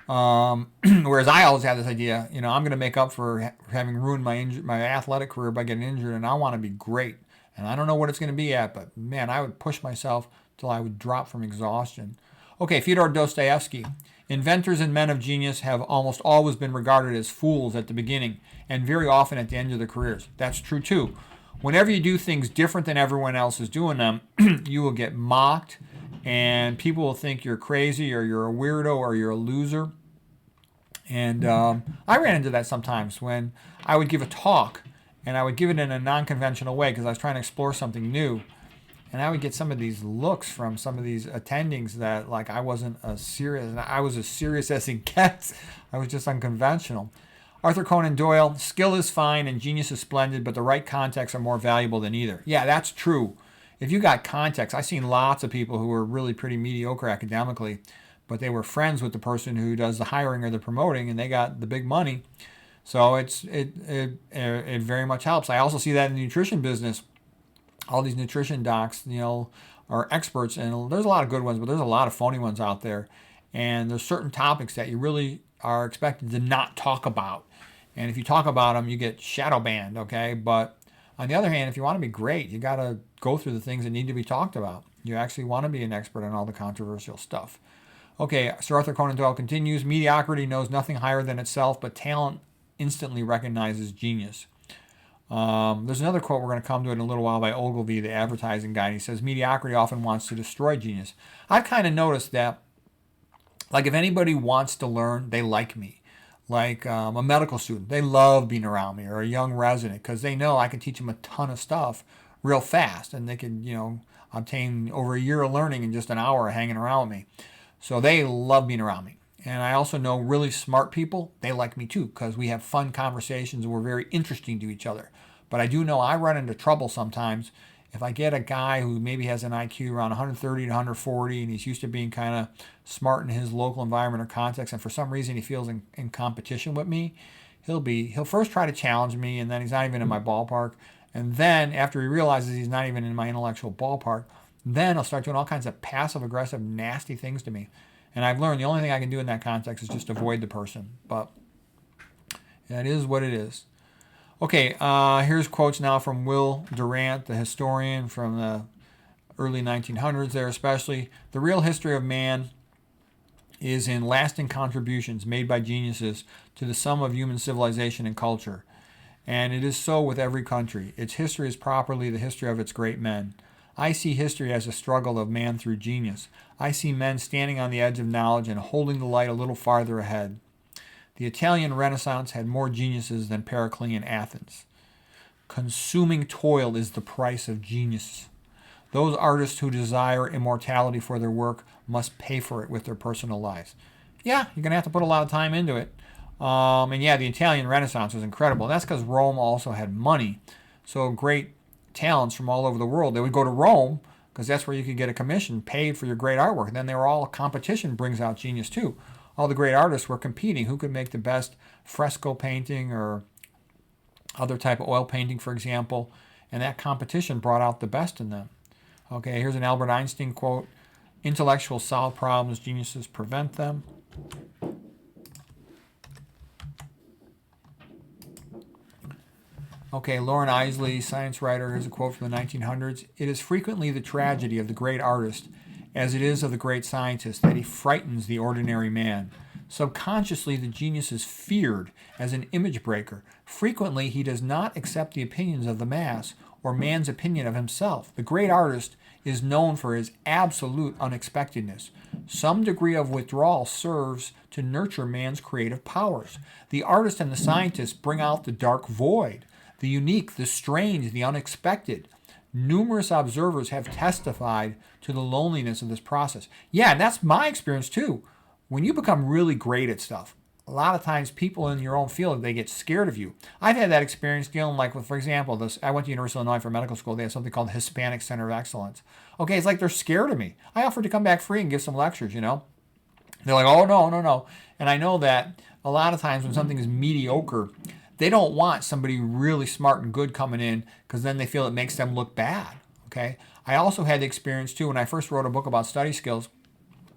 Whereas I always had this idea, I'm going to make up for having ruined my athletic career by getting injured, and I want to be great. And I don't know what it's going to be at, but man, I would push myself till I would drop from exhaustion. Okay, Fyodor Dostoevsky. Inventors and men of genius have almost always been regarded as fools at the beginning and very often at the end of their careers. That's true too. Whenever you do things different than everyone else is doing them, you will get mocked and people will think you're crazy or you're a weirdo or you're a loser. And I ran into that sometimes when I would give a talk and I would give it in a non-conventional way because I was trying to explore something new. And I would get some of these looks from some of these attendings that like I was as serious as it gets. I was just unconventional. Arthur Conan Doyle, skill is fine and genius is splendid, but the right contexts are more valuable than either. Yeah, that's true. If you got context, I've seen lots of people who were really pretty mediocre academically, but they were friends with the person who does the hiring or the promoting and they got the big money. So it very much helps. I also see that in the nutrition business. All these nutrition docs, are experts, and there's a lot of good ones, but there's a lot of phony ones out there. And there's certain topics that you really are expected to not talk about. And if you talk about them, you get shadow banned, okay? But on the other hand, if you want to be great, you got to go through the things that need to be talked about. You actually want to be an expert on all the controversial stuff. Okay, Sir Arthur Conan Doyle continues, mediocrity knows nothing higher than itself, but talent instantly recognizes genius. There's another quote we're going to come to in a little while by Ogilvy, the advertising guy. He says, mediocrity often wants to destroy genius. I've kind of noticed that, like if anybody wants to learn, they like me. Like a medical student, they love being around me, or a young resident, because they know I can teach them a ton of stuff real fast, and they can, obtain over a year of learning in just an hour hanging around with me. So they love being around me. And I also know really smart people, they like me too, because we have fun conversations and we're very interesting to each other. But I do know I run into trouble sometimes if I get a guy who maybe has an IQ around 130 to 140 and he's used to being kind of smart in his local environment or context, and for some reason he feels in competition with me, he'll first try to challenge me, and then he's not even in my ballpark. And then after he realizes he's not even in my intellectual ballpark, then he'll start doing all kinds of passive aggressive nasty things to me. And I've learned the only thing I can do in that context is just avoid the person. But that is what it is. Okay, here's quotes now from Will Durant, the historian from the early 1900s there especially. The real history of man is in lasting contributions made by geniuses to the sum of human civilization and culture. And it is so with every country. Its history is properly the history of its great men. I see history as a struggle of man through genius. I see men standing on the edge of knowledge and holding the light a little farther ahead. The Italian Renaissance had more geniuses than Periclean Athens. Consuming toil is the price of genius. Those artists who desire immortality for their work must pay for it with their personal lives. Yeah, you're going to have to put a lot of time into it. And yeah, the Italian Renaissance was incredible. That's because Rome also had money. So great talents from all over the world, they would go to Rome because that's where you could get a commission paid for your great artwork. And then they were all, competition brings out genius too. All the great artists were competing. Who could make the best fresco painting or other type of oil painting, for example. And that competition brought out the best in them. Okay, here's an Albert Einstein quote. Intellectuals solve problems, geniuses prevent them. Okay, Lauren Isley, science writer, here's a quote from the 1900s. It is frequently the tragedy of the great artist, as it is of the great scientist, that he frightens the ordinary man. Subconsciously, the genius is feared as an image breaker. Frequently, he does not accept the opinions of the mass or man's opinion of himself. The great artist is known for his absolute unexpectedness. Some degree of withdrawal serves to nurture man's creative powers. The artist and the scientist bring out the dark void, the unique, the strange, the unexpected. Numerous observers have testified to the loneliness of this process. Yeah, and that's my experience too. When you become really great at stuff, a lot of times people in your own field, they get scared of you. I've had that experience dealing like with, for example, I went to University of Illinois for medical school. They have something called the Hispanic Center of Excellence. Okay, it's like they're scared of me. I offered to come back free and give some lectures, you know. They're like, oh, no, no, no. And I know that a lot of times when something is mediocre, they don't want somebody really smart and good coming in because then they feel it makes them look bad, okay? I also had the experience too when I first wrote a book about study skills.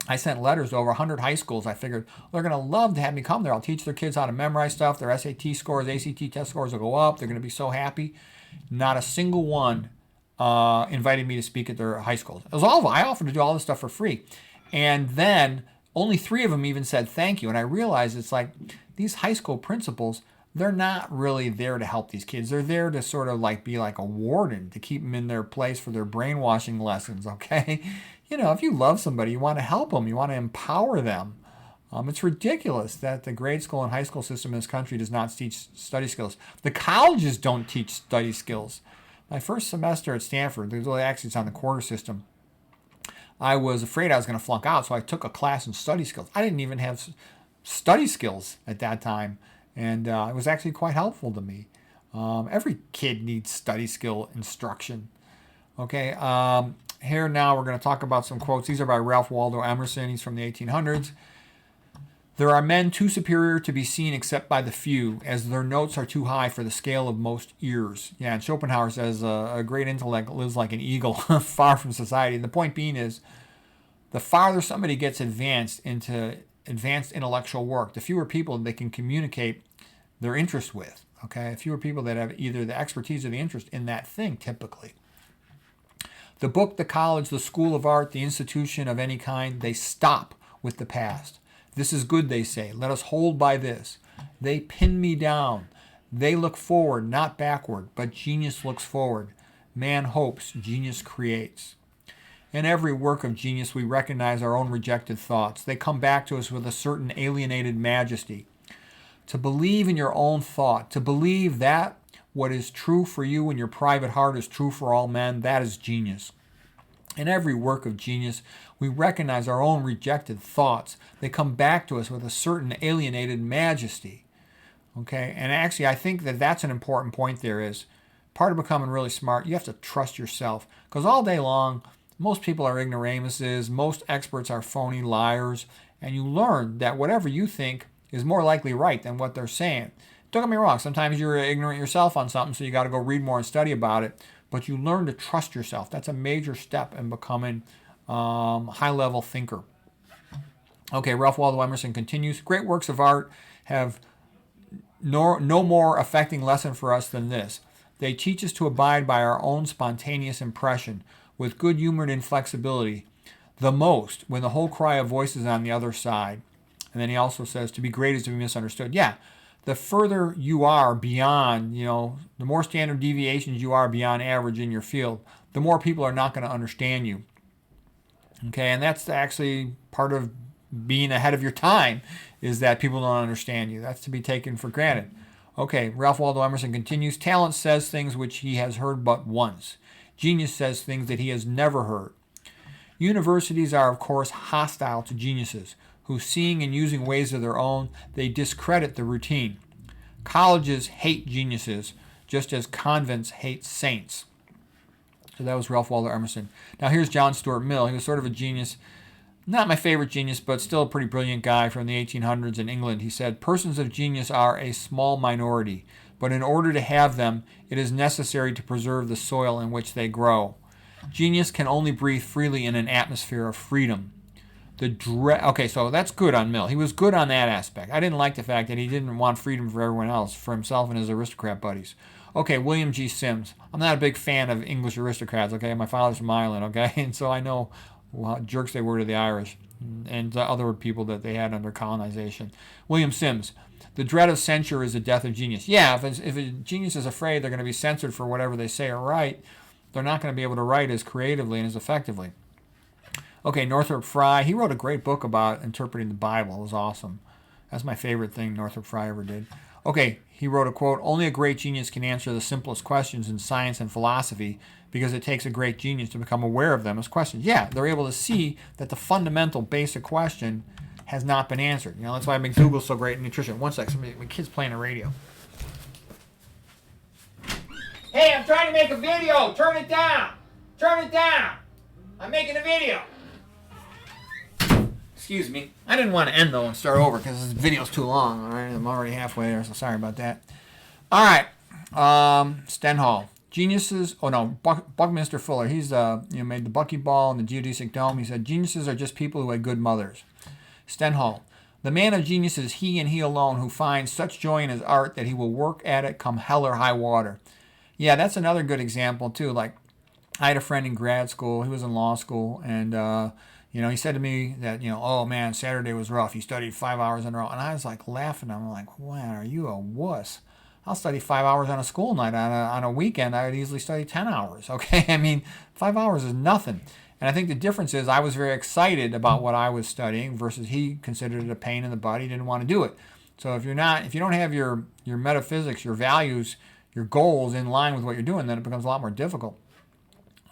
I sent letters to over 100 high schools. I figured they're going to love to have me come there. I'll teach their kids how to memorize stuff. Their SAT scores, ACT test scores will go up. They're going to be so happy. Not a single one invited me to speak at their high schools. It was all of them. I offered to do all this stuff for free. And then only 3 of them even said thank you. And I realized it's like these high school principals, they're not really there to help these kids. They're there to sort of like be like a warden to keep them in their place for their brainwashing lessons, okay? You know, if you love somebody, you want to help them. You want to empower them. It's ridiculous that the grade school and high school system in this country does not teach study skills. The colleges don't teach study skills. My first semester at Stanford, actually it's on the quarter system, I was afraid I was going to flunk out, so I took a class in study skills. I didn't even have study skills at that time, and it was actually quite helpful to me. Every kid needs study skill instruction. Okay, here now we're going to talk about some quotes. These are by Ralph Waldo Emerson. He's from the 1800s. There are men too superior to be seen except by the few, as their notes are too high for the scale of most ears. Yeah, and Schopenhauer says a great intellect lives like an eagle, far from society. And the point being is, the farther somebody gets advanced into advanced intellectual work, the fewer people they can communicate their interest with. Okay, fewer people that have either the expertise or the interest in that thing, typically. The book, the college, the school of art, the institution of any kind, they stop with the past. This is good, they say. Let us hold by this. They pin me down. They look forward, not backward, but genius looks forward. Man hopes, genius creates. In every work of genius, we recognize our own rejected thoughts. They come back to us with a certain alienated majesty. To believe in your own thought, to believe that what is true for you in your private heart is true for all men, that is genius. In every work of genius, we recognize our own rejected thoughts. They come back to us with a certain alienated majesty. Okay, and actually I think that that's an important point there is, part of becoming really smart, you have to trust yourself. Because all day long, most people are ignoramuses, most experts are phony liars, and you learn that whatever you think is more likely right than what they're saying. Don't get me wrong, sometimes you're ignorant yourself on something, so you got to go read more and study about it, but you learn to trust yourself. That's a major step in becoming a high-level thinker. Okay, Ralph Waldo Emerson continues, great works of art have no more affecting lesson for us than this. They teach us to abide by our own spontaneous impression with good-humored inflexibility, the most when the whole cry of voice is on the other side. And then he also says, to be great is to be misunderstood. Yeah, the further you are beyond, the more standard deviations you are beyond average in your field, the more people are not going to understand you. Okay, and that's actually part of being ahead of your time, is that people don't understand you. That's to be taken for granted. Okay, Ralph Waldo Emerson continues, talent says things which he has heard but once. Genius says things that he has never heard. Universities are, of course, hostile to geniuses, who, seeing and using ways of their own, they discredit the routine. Colleges hate geniuses, just as convents hate saints. So that was Ralph Waldo Emerson. Now here's John Stuart Mill. He was sort of a genius, not my favorite genius, but still a pretty brilliant guy from the 1800s in England. He said, persons of genius are a small minority, but in order to have them, it is necessary to preserve the soil in which they grow. Genius can only breathe freely in an atmosphere of freedom. Okay, so that's good on Mill. He was good on that aspect. I didn't like the fact that he didn't want freedom for everyone else, for himself and his aristocrat buddies. Okay, William G. Sims. I'm not a big fan of English aristocrats, okay? My father's from Ireland, okay? And so I know how jerks they were to the Irish and the other people that they had under colonization. William Sims, the dread of censure is the death of genius. Yeah, if a genius is afraid they're going to be censored for whatever they say or write, they're not going to be able to write as creatively and as effectively. Okay, Northrop Frye, he wrote a great book about interpreting the Bible. It was awesome. That's my favorite thing Northrop Frye ever did. Okay, he wrote a quote, only a great genius can answer the simplest questions in science and philosophy because it takes a great genius to become aware of them as questions. Yeah, they're able to see that the fundamental basic question has not been answered. You know, that's why McDougall's so great in nutrition. One second, my kid's playing the radio. Hey, I'm trying to make a video. Turn it down. Turn it down. I'm making a video. Excuse me. I didn't want to end, though, and start over because this video's too long. All right, I'm already halfway there, so sorry about that. All right. Stenhall. Geniuses. Oh, no. Buckminster Fuller. He's made the buckyball and the geodesic dome. He said, geniuses are just people who had good mothers. Stenhall. The man of genius is he and he alone who finds such joy in his art that he will work at it come hell or high water. Yeah, that's another good example, too. Like, I had a friend in grad school. He was in law school, and he said to me that, oh man, Saturday was rough. He studied 5 hours in a row. And I was like laughing. I'm like, man, are you a wuss? I'll study 5 hours on a school night. On a weekend, I would easily study 10 hours. Okay, I mean, 5 hours is nothing. And I think the difference is I was very excited about what I was studying versus he considered it a pain in the butt. He didn't want to do it. So if you don't have your metaphysics, your values, your goals in line with what you're doing, then it becomes a lot more difficult.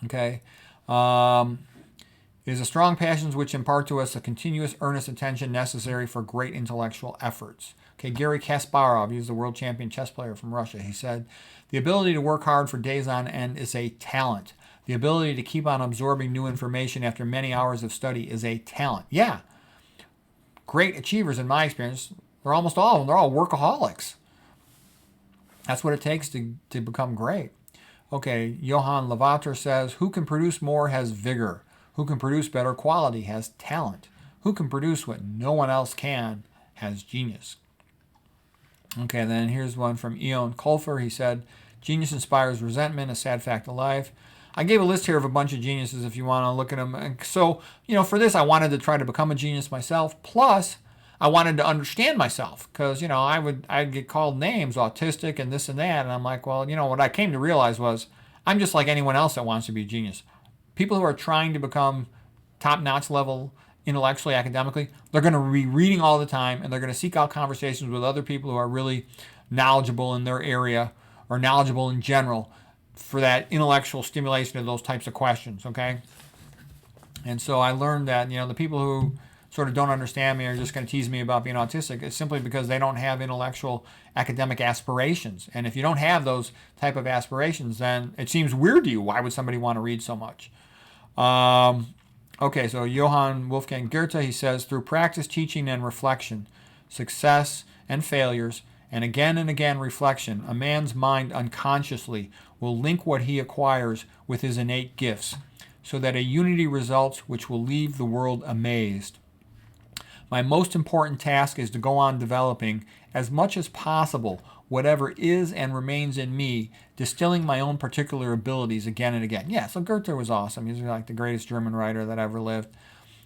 Okay. It is the strong passions which impart to us a continuous, earnest attention necessary for great intellectual efforts. Okay, Garry Kasparov, he's the world champion chess player from Russia. He said, the ability to work hard for days on end is a talent. The ability to keep on absorbing new information after many hours of study is a talent. Yeah, great achievers in my experience, they're almost all of them, they're all workaholics. That's what it takes to become great. Okay, Johann Lavater says, who can produce more has vigor. Who can produce better quality has talent. Who can produce what no one else can has genius. Okay, then here's one from Eon Colfer. He said, genius inspires resentment, a sad fact of life. I gave a list here of a bunch of geniuses if you want to look at them. And so, for this, I wanted to try to become a genius myself. Plus, I wanted to understand myself because, I'd get called names, autistic and this and that. And I'm like, well, what I came to realize was I'm just like anyone else that wants to be a genius. People who are trying to become top-notch level intellectually, academically, they're going to be reading all the time and they're going to seek out conversations with other people who are really knowledgeable in their area or knowledgeable in general for that intellectual stimulation of those types of questions, okay? And so I learned that, the people who sort of don't understand me or just going to tease me about being autistic, it's simply because they don't have intellectual academic aspirations. And if you don't have those type of aspirations, then it seems weird to you. Why would somebody want to read so much? Okay, so Johann Wolfgang Goethe, he says, through practice, teaching, and reflection, success and failures, and again reflection, a man's mind unconsciously will link what he acquires with his innate gifts, so that a unity results which will leave the world amazed. My most important task is to go on developing, as much as possible, whatever is and remains in me, distilling my own particular abilities again and again. Yeah, so Goethe was awesome. He's like the greatest German writer that ever lived.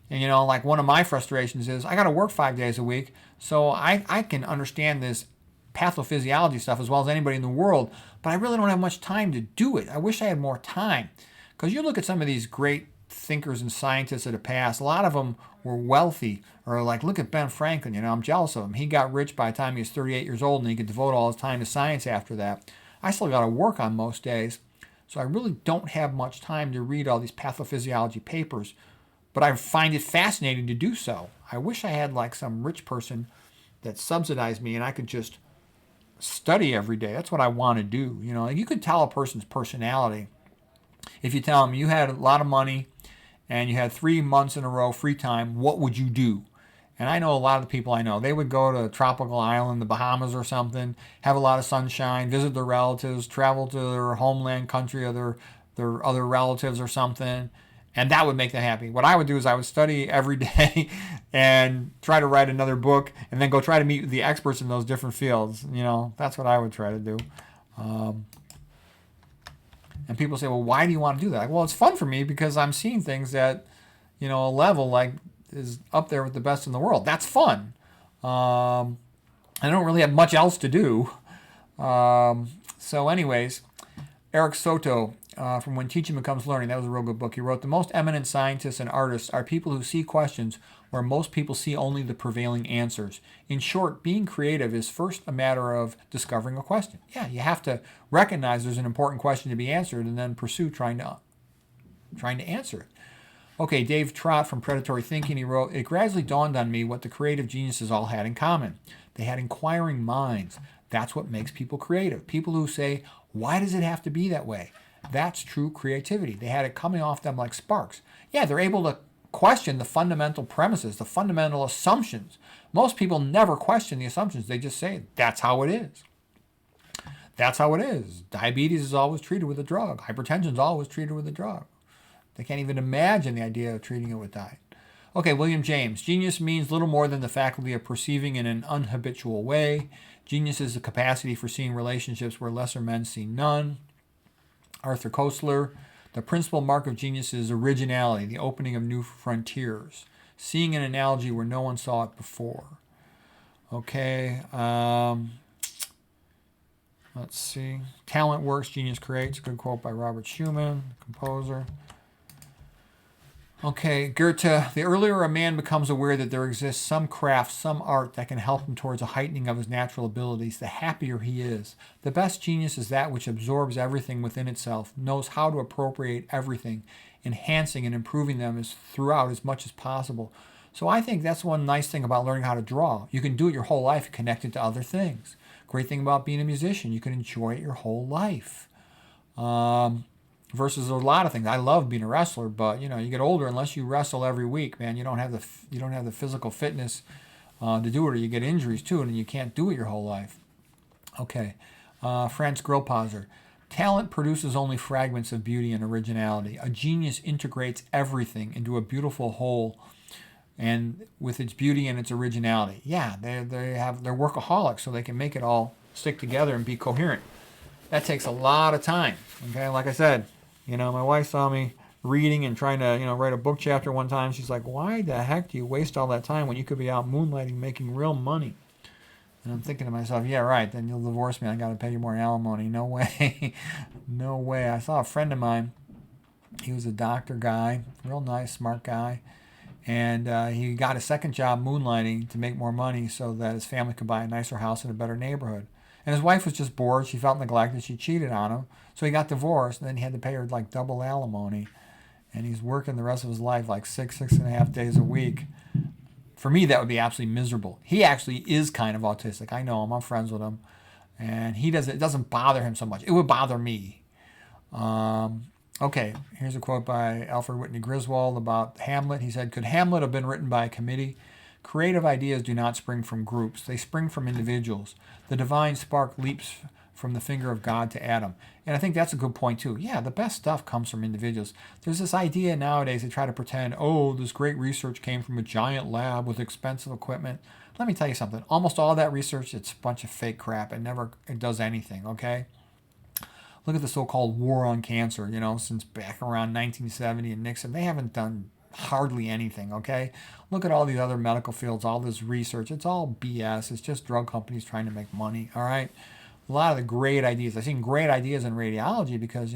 And, like one of my frustrations is I got to work 5 days a week, so I can understand this pathophysiology stuff as well as anybody in the world, but I really don't have much time to do it. I wish I had more time. Because you look at some of these great thinkers and scientists of the past, a lot of them were wealthy, or like, look at Ben Franklin, I'm jealous of him. He got rich by the time he was 38 years old and he could devote all his time to science after that. I still got to work on most days, so I really don't have much time to read all these pathophysiology papers, but I find it fascinating to do so. I wish I had like some rich person that subsidized me and I could just study every day. That's what I want to do. Like you could tell a person's personality if you tell them you had a lot of money and you had 3 months in a row free time, what would you do? And I know a lot of the people I know, they would go to a tropical island, the Bahamas or something, have a lot of sunshine, visit their relatives, travel to their homeland country or their other relatives or something, and that would make them happy. What I would do is I would study every day and try to write another book and then go try to meet the experts in those different fields. That's what I would try to do. And people say, well, why do you want to do that? Well, it's fun for me because I'm seeing things that, a level like is up there with the best in the world. That's fun. I don't really have much else to do. So anyways, Eric Soto from When Teaching Becomes Learning, that was a real good book. He wrote, the most eminent scientists and artists are people who see questions where most people see only the prevailing answers. In short, being creative is first a matter of discovering a question. Yeah, you have to recognize there's an important question to be answered and then pursue trying to answer it. Okay, Dave Trott from Predatory Thinking, he wrote, it gradually dawned on me what the creative geniuses all had in common. They had inquiring minds. That's what makes people creative. People who say, why does it have to be that way? That's true creativity. They had it coming off them like sparks. Yeah, they're able to question the fundamental premises, the fundamental assumptions. Most people never question the assumptions. They just say, that's how it is. That's how it is. Diabetes is always treated with a drug. Hypertension is always treated with a drug. They can't even imagine the idea of treating it with diet. Okay, William James. Genius means little more than the faculty of perceiving in an unhabitual way. Genius is the capacity for seeing relationships where lesser men see none. Arthur Koestler. The principal mark of genius is originality, the opening of new frontiers. Seeing an analogy where no one saw it before. Okay. Let's see. Talent works, genius creates. Good quote by Robert Schumann, composer. Okay, Goethe, the earlier a man becomes aware that there exists some craft, some art that can help him towards a heightening of his natural abilities, the happier he is. The best genius is that which absorbs everything within itself, knows how to appropriate everything, enhancing and improving them throughout as much as possible. So I think that's one nice thing about learning how to draw. You can do it your whole life connected to other things. Great thing about being a musician, you can enjoy it your whole life. Versus a lot of things. I love being a wrestler, but you get older. Unless you wrestle every week, man, you don't have the physical fitness to do it, or you get injuries too, and you can't do it your whole life. Okay, Franz Grillparzer. Talent produces only fragments of beauty and originality. A genius integrates everything into a beautiful whole, and with its beauty and its originality. Yeah, they're workaholics, so they can make it all stick together and be coherent. That takes a lot of time. Okay, like I said. My wife saw me reading and trying to, write a book chapter one time. She's like, why the heck do you waste all that time when you could be out moonlighting making real money? And I'm thinking to myself, yeah, right, then you'll divorce me. I got to pay you more in alimony. No way. No way. I saw a friend of mine. He was a doctor guy, real nice, smart guy. And he got a second job moonlighting to make more money so that his family could buy a nicer house in a better neighborhood. And his wife was just bored. She felt neglected. She cheated on him. So he got divorced, and then he had to pay her like double alimony. And he's working the rest of his life like 6.5 days a week. For me, that would be absolutely miserable. He actually is kind of autistic. I know him. I'm friends with him. And it doesn't bother him so much. It would bother me. Okay, here's a quote by Alfred Whitney Griswold about Hamlet. He said, could Hamlet have been written by a committee? Creative ideas do not spring from groups. They spring from individuals. The divine spark leaps from the finger of God to Adam. And I think that's a good point too. Yeah, the best stuff comes from individuals. There's this idea nowadays they try to pretend, this great research came from a giant lab with expensive equipment. Let me tell you something. Almost all that research, it's a bunch of fake crap. It does anything, okay? Look at the so-called war on cancer, since back around 1970 and Nixon. They haven't done hardly anything, okay? Look at all these other medical fields, all this research. It's all BS. It's just drug companies trying to make money, all right? A lot of the great ideas. I've seen great ideas in radiology because,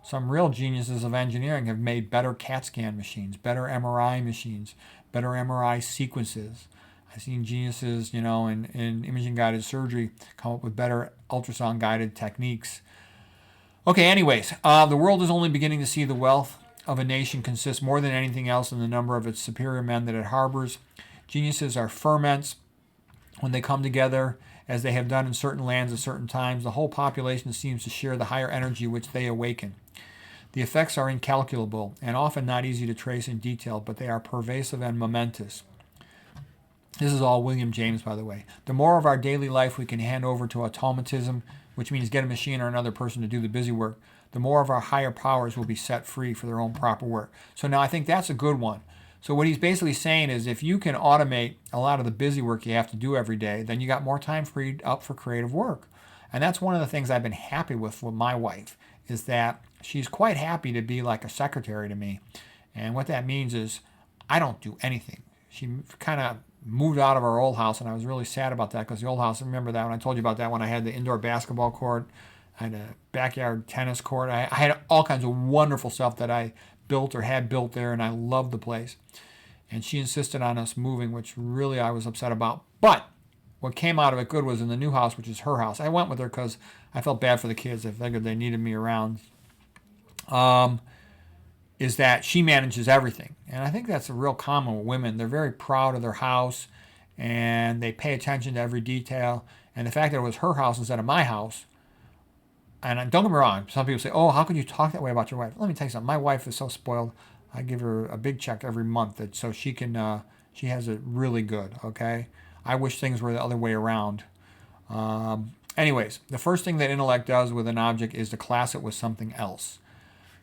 some real geniuses of engineering have made better CAT scan machines, better MRI machines, better MRI sequences. I've seen geniuses, in imaging-guided surgery come up with better ultrasound-guided techniques. Okay, anyways, the world is only beginning to see the wealth of a nation consists more than anything else in the number of its superior men that it harbors. Geniuses are ferments. When they come together, as they have done in certain lands at certain times, the whole population seems to share the higher energy which they awaken. The effects are incalculable and often not easy to trace in detail, but they are pervasive and momentous. This is all William James, by the way. The more of our daily life we can hand over to automatism, which means get a machine or another person to do the busy work, the more of our higher powers will be set free for their own proper work. So now I think that's a good one. So what he's basically saying is if you can automate a lot of the busy work you have to do every day, then you got more time freed up for creative work. And that's one of the things I've been happy with my wife, is that she's quite happy to be like a secretary to me. And what that means is I don't do anything. She kind of moved out of our old house, and I was really sad about that because the old house, remember that when I told you about that, when I had the indoor basketball court, I had a backyard tennis court. I had all kinds of wonderful stuff that I built or had built there, and I loved the place. And she insisted on us moving, which really I was upset about. But what came out of it good was in the new house, which is her house. I went with her because I felt bad for the kids. I figured they needed me around. Is that she manages everything. And I think that's a real common with women. They're very proud of their house, and they pay attention to every detail. And the fact that it was her house instead of my house, and don't get me wrong, some people say, oh, how could you talk that way about your wife? Let me tell you something. My wife is so spoiled. I give her a big check every month so she can, she has it really good, okay? I wish things were the other way around. Anyways, the first thing that intellect does with an object is to class it with something else.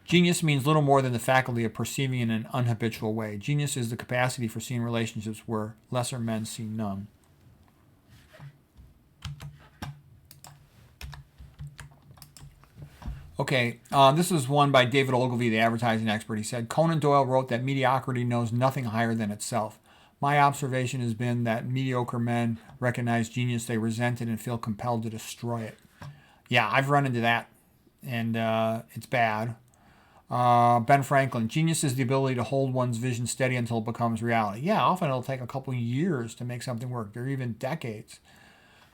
Genius means little more than the faculty of perceiving in an unhabitual way. Genius is the capacity for seeing relationships where lesser men see none. Okay, this is one by David Ogilvy, the advertising expert. He said, Conan Doyle wrote that mediocrity knows nothing higher than itself. My observation has been that mediocre men recognize genius they resent it and feel compelled to destroy it. Yeah, I've run into that, and it's bad. Ben Franklin, genius is the ability to hold one's vision steady until it becomes reality. Yeah, often it'll take a couple years to make something work, or even decades.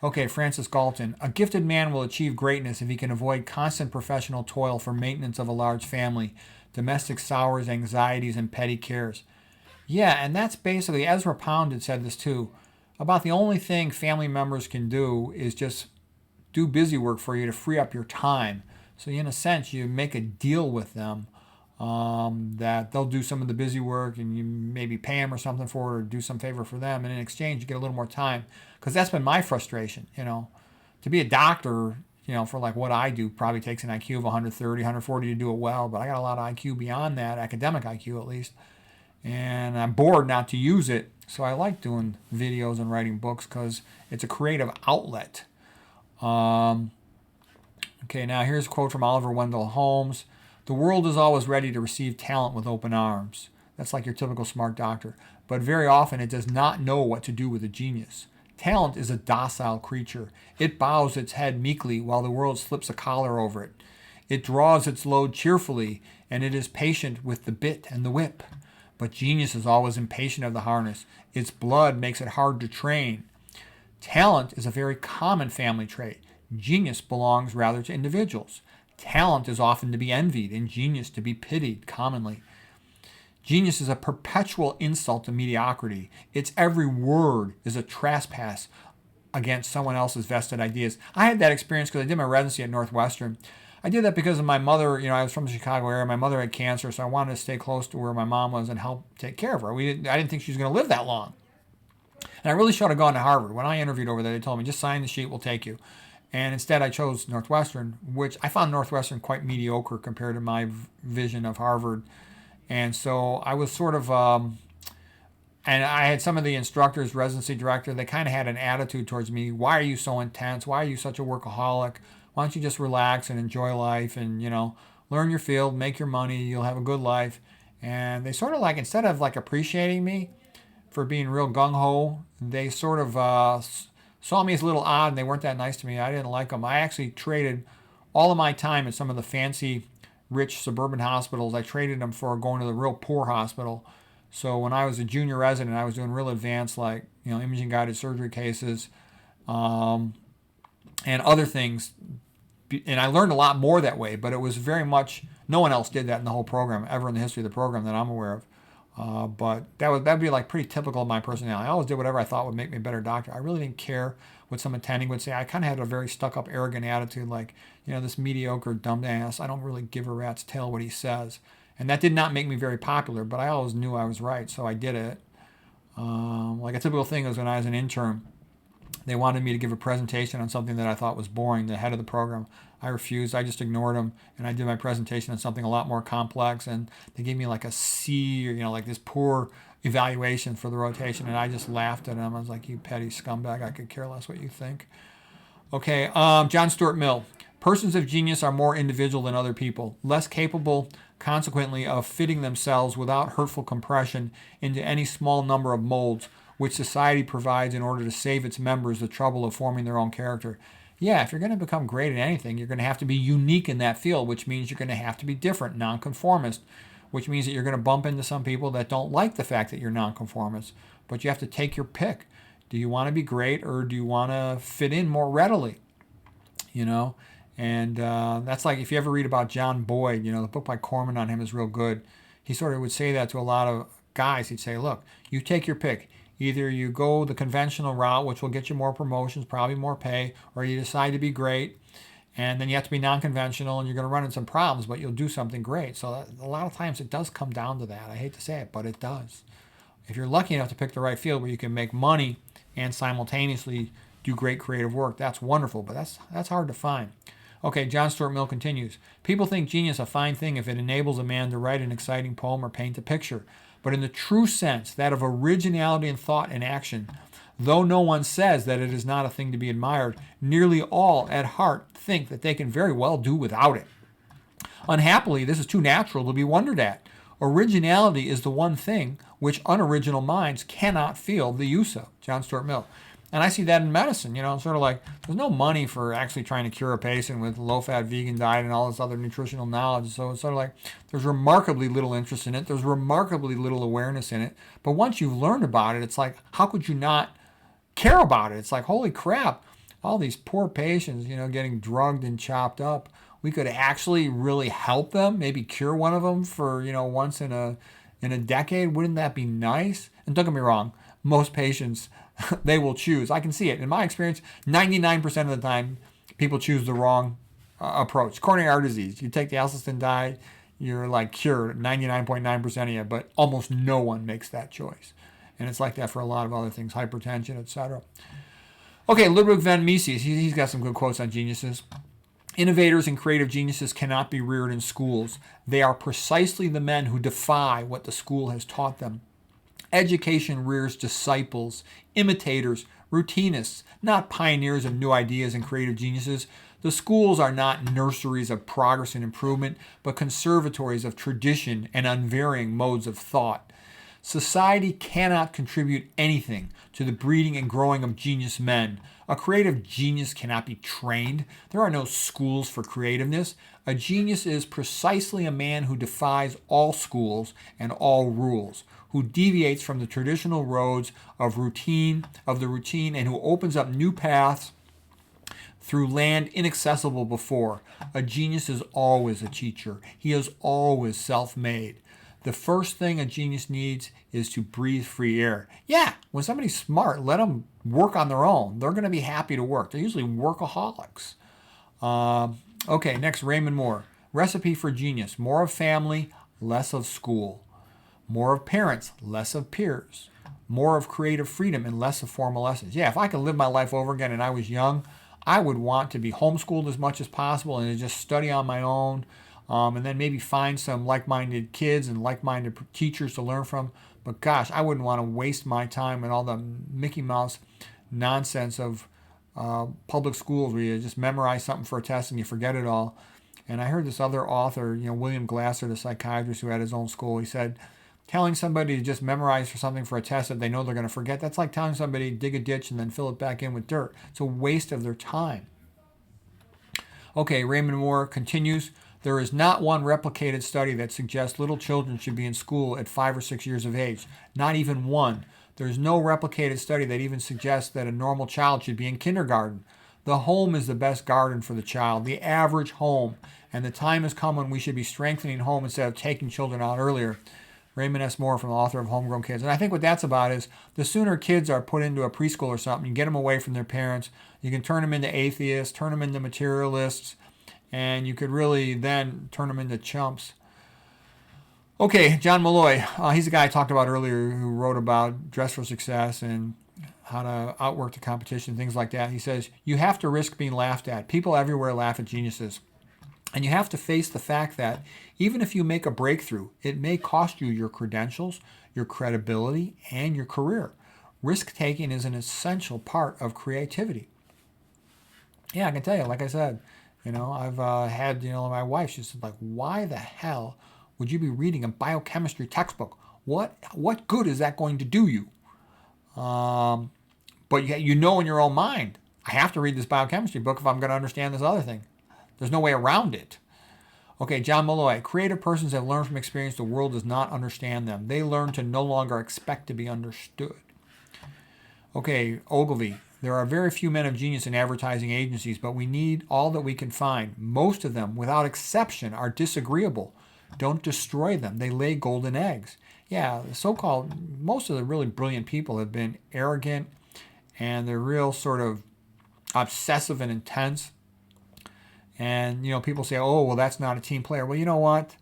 Okay, Francis Galton, a gifted man will achieve greatness if he can avoid constant professional toil for maintenance of a large family, domestic sorrows, anxieties, and petty cares. Yeah, and that's basically, Ezra Pound had said this too, about the only thing family members can do is just do busy work for you to free up your time. So in a sense, you make a deal with them that they'll do some of the busy work and you maybe pay them or something for it or do some favor for them. And in exchange, you get a little more time. Because that's been my frustration, To be a doctor, for like what I do probably takes an IQ of 130, 140 to do it well. But I got a lot of IQ beyond that, academic IQ at least. And I'm bored not to use it. So I like doing videos and writing books because it's a creative outlet. Okay, now here's a quote from Oliver Wendell Holmes. The world is always ready to receive talent with open arms. That's like your typical smart doctor. But very often it does not know what to do with a genius. Talent is a docile creature. It bows its head meekly while the world slips a collar over it. It draws its load cheerfully, and it is patient with the bit and the whip. But genius is always impatient of the harness. Its blood makes it hard to train. Talent is a very common family trait. Genius belongs rather to individuals. Talent is often to be envied, and genius to be pitied commonly. Genius is a perpetual insult to mediocrity. Its every word is a trespass against someone else's vested ideas. I had that experience because I did my residency at Northwestern. I did that because of my mother. I was from the Chicago area. My mother had cancer, so I wanted to stay close to where my mom was and help take care of her. I didn't think she was going to live that long. And I really should have gone to Harvard. When I interviewed over there, they told me, just sign the sheet, we'll take you. And instead I chose Northwestern, which I found Northwestern quite mediocre compared to my vision of Harvard. And so I was sort of, and I had some of the instructors, residency director, they kind of had an attitude towards me. Why are you so intense? Why are you such a workaholic? Why don't you just relax and enjoy life and, learn your field, make your money, you'll have a good life. And they sort of like, instead of like appreciating me for being real gung-ho, they sort of saw me as a little odd and they weren't that nice to me. I didn't like them. I actually traded all of my time at some of the fancy, rich suburban hospitals. I traded them for going to the real poor hospital. So when I was a junior resident, I was doing real advanced, like, imaging guided surgery cases and other things. And I learned a lot more that way, but it was very much, no one else did that in the whole program, ever in the history of the program that I'm aware of. But that'd be like pretty typical of my personality. I always did whatever I thought would make me a better doctor. I really didn't care what some attending would say. I kind of had a very stuck-up, arrogant attitude, like, this mediocre dumbass. I don't really give a rat's tail what he says. And that did not make me very popular, but I always knew I was right, so I did it. Like a typical thing was when I was an intern, they wanted me to give a presentation on something that I thought was boring, the head of the program. I refused. I just ignored them, and I did my presentation on something a lot more complex, and they gave me like a C, or, like this poor evaluation for the rotation, and I just laughed at them. I was like, you petty scumbag, I could care less what you think. Okay, John Stuart Mill. Persons of genius are more individual than other people, less capable, consequently of fitting themselves without hurtful compression into any small number of molds which society provides in order to save its members the trouble of forming their own character. Yeah, if you're going to become great at anything, you're going to have to be unique in that field, which means you're going to have to be different, nonconformist, which means that you're going to bump into some people that don't like the fact that you're nonconformist. But you have to take your pick. Do you want to be great, or do you want to fit in more readily? You know, and that's like if you ever read about John Boyd, you know, the book by Corman on him is real good. He sort of would say that to a lot of guys. He'd say, look, you take your pick. Either you go the conventional route, which will get you more promotions, probably more pay, or you decide to be great, and then you have to be non-conventional, and you're going to run into some problems, but you'll do something great. So a lot of times it does come down to that. I hate to say it, but it does. If you're lucky enough to pick the right field where you can make money and simultaneously do great creative work, that's wonderful, but that's hard to find. Okay, John Stuart Mill continues. People think genius a fine thing if it enables a man to write an exciting poem or paint a picture. But in the true sense, that of originality in thought and action, though no one says that it is not a thing to be admired, nearly all at heart think that they can very well do without it. Unhappily, this is too natural to be wondered at. Originality is the one thing which unoriginal minds cannot feel the use of. John Stuart Mill. And I see that in medicine, you know, sort of like there's no money for actually trying to cure a patient with low-fat vegan diet and all this other nutritional knowledge. So it's sort of like there's remarkably little interest in it. There's remarkably little awareness in it. But once you've learned about it, it's like, how could you not care about it? It's like, holy crap, all these poor patients, you know, getting drugged and chopped up. We could actually really help them, maybe cure one of them for, you know, once in a decade. Wouldn't that be nice? And don't get me wrong, most patients, they will choose. I can see it. In my experience, 99% of the time, people choose the wrong approach. Coronary artery disease, you take the Alcestin diet, you're like cured, 99.9% of you, but almost no one makes that choice. And it's like that for a lot of other things, hypertension, etc. Okay, Ludwig van Mises, he's got some good quotes on geniuses. Innovators and creative geniuses cannot be reared in schools. They are precisely the men who defy what the school has taught them. Education rears disciples, imitators, routinists, not pioneers of new ideas and creative geniuses. The schools are not nurseries of progress and improvement, but conservatories of tradition and unvarying modes of thought. Society cannot contribute anything to the breeding and growing of genius men. A creative genius cannot be trained. There are no schools for creativeness. A genius is precisely a man who defies all schools and all rules, who deviates from the traditional roads of the routine, and who opens up new paths through land inaccessible before. A genius is always a teacher. He is always self-made. The first thing a genius needs is to breathe free air. Yeah, when somebody's smart, let them work on their own. They're going to be happy to work. They're usually workaholics. Okay, next, Raymond Moore. Recipe for genius. More of family, less of school. More of parents, less of peers. More of creative freedom and less of formal lessons. Yeah, if I could live my life over again and I was young, I would want to be homeschooled as much as possible and to just study on my own, and then maybe find some like-minded kids and like-minded teachers to learn from. But gosh, I wouldn't want to waste my time in all the Mickey Mouse nonsense of public schools where you just memorize something for a test and you forget it all. And I heard this other author, you know, William Glasser, the psychiatrist who had his own school, he said, telling somebody to just memorize for something for a test that they know they're going to forget, that's like telling somebody to dig a ditch and then fill it back in with dirt. It's a waste of their time. Okay, Raymond Moore continues. There is not one replicated study that suggests little children should be in school at 5 or 6 years of age. Not even one. There's no replicated study that even suggests that a normal child should be in kindergarten. The home is the best garden for the child, the average home. And the time has come when we should be strengthening home instead of taking children out earlier. Raymond S. Moore, from the author of Homegrown Kids. And I think what that's about is the sooner kids are put into a preschool or something, you get them away from their parents, you can turn them into atheists, turn them into materialists, and you could really then turn them into chumps. Okay, John Malloy. He's the guy I talked about earlier who wrote about Dress for Success and how to outwork the competition, things like that. He says, you have to risk being laughed at. People everywhere laugh at geniuses. And you have to face the fact that even if you make a breakthrough, it may cost you your credentials, your credibility, and your career. Risk-taking is an essential part of creativity. Yeah, I can tell you, like I said, I've had, my wife, she said, like, why the hell would you be reading a biochemistry textbook? What good is that going to do you? But you know in your own mind, I have to read this biochemistry book if I'm going to understand this other thing. There's no way around it. Okay, John Malloy, creative persons have learned from experience the world does not understand them. They learn to no longer expect to be understood. Okay, Ogilvy, there are very few men of genius in advertising agencies, but we need all that we can find. Most of them, without exception, are disagreeable. Don't destroy them. They lay golden eggs. Yeah, the so-called, most of the really brilliant people have been arrogant, and they're real sort of obsessive and intense. And, people say, oh, well, that's not a team player. Well, you know what?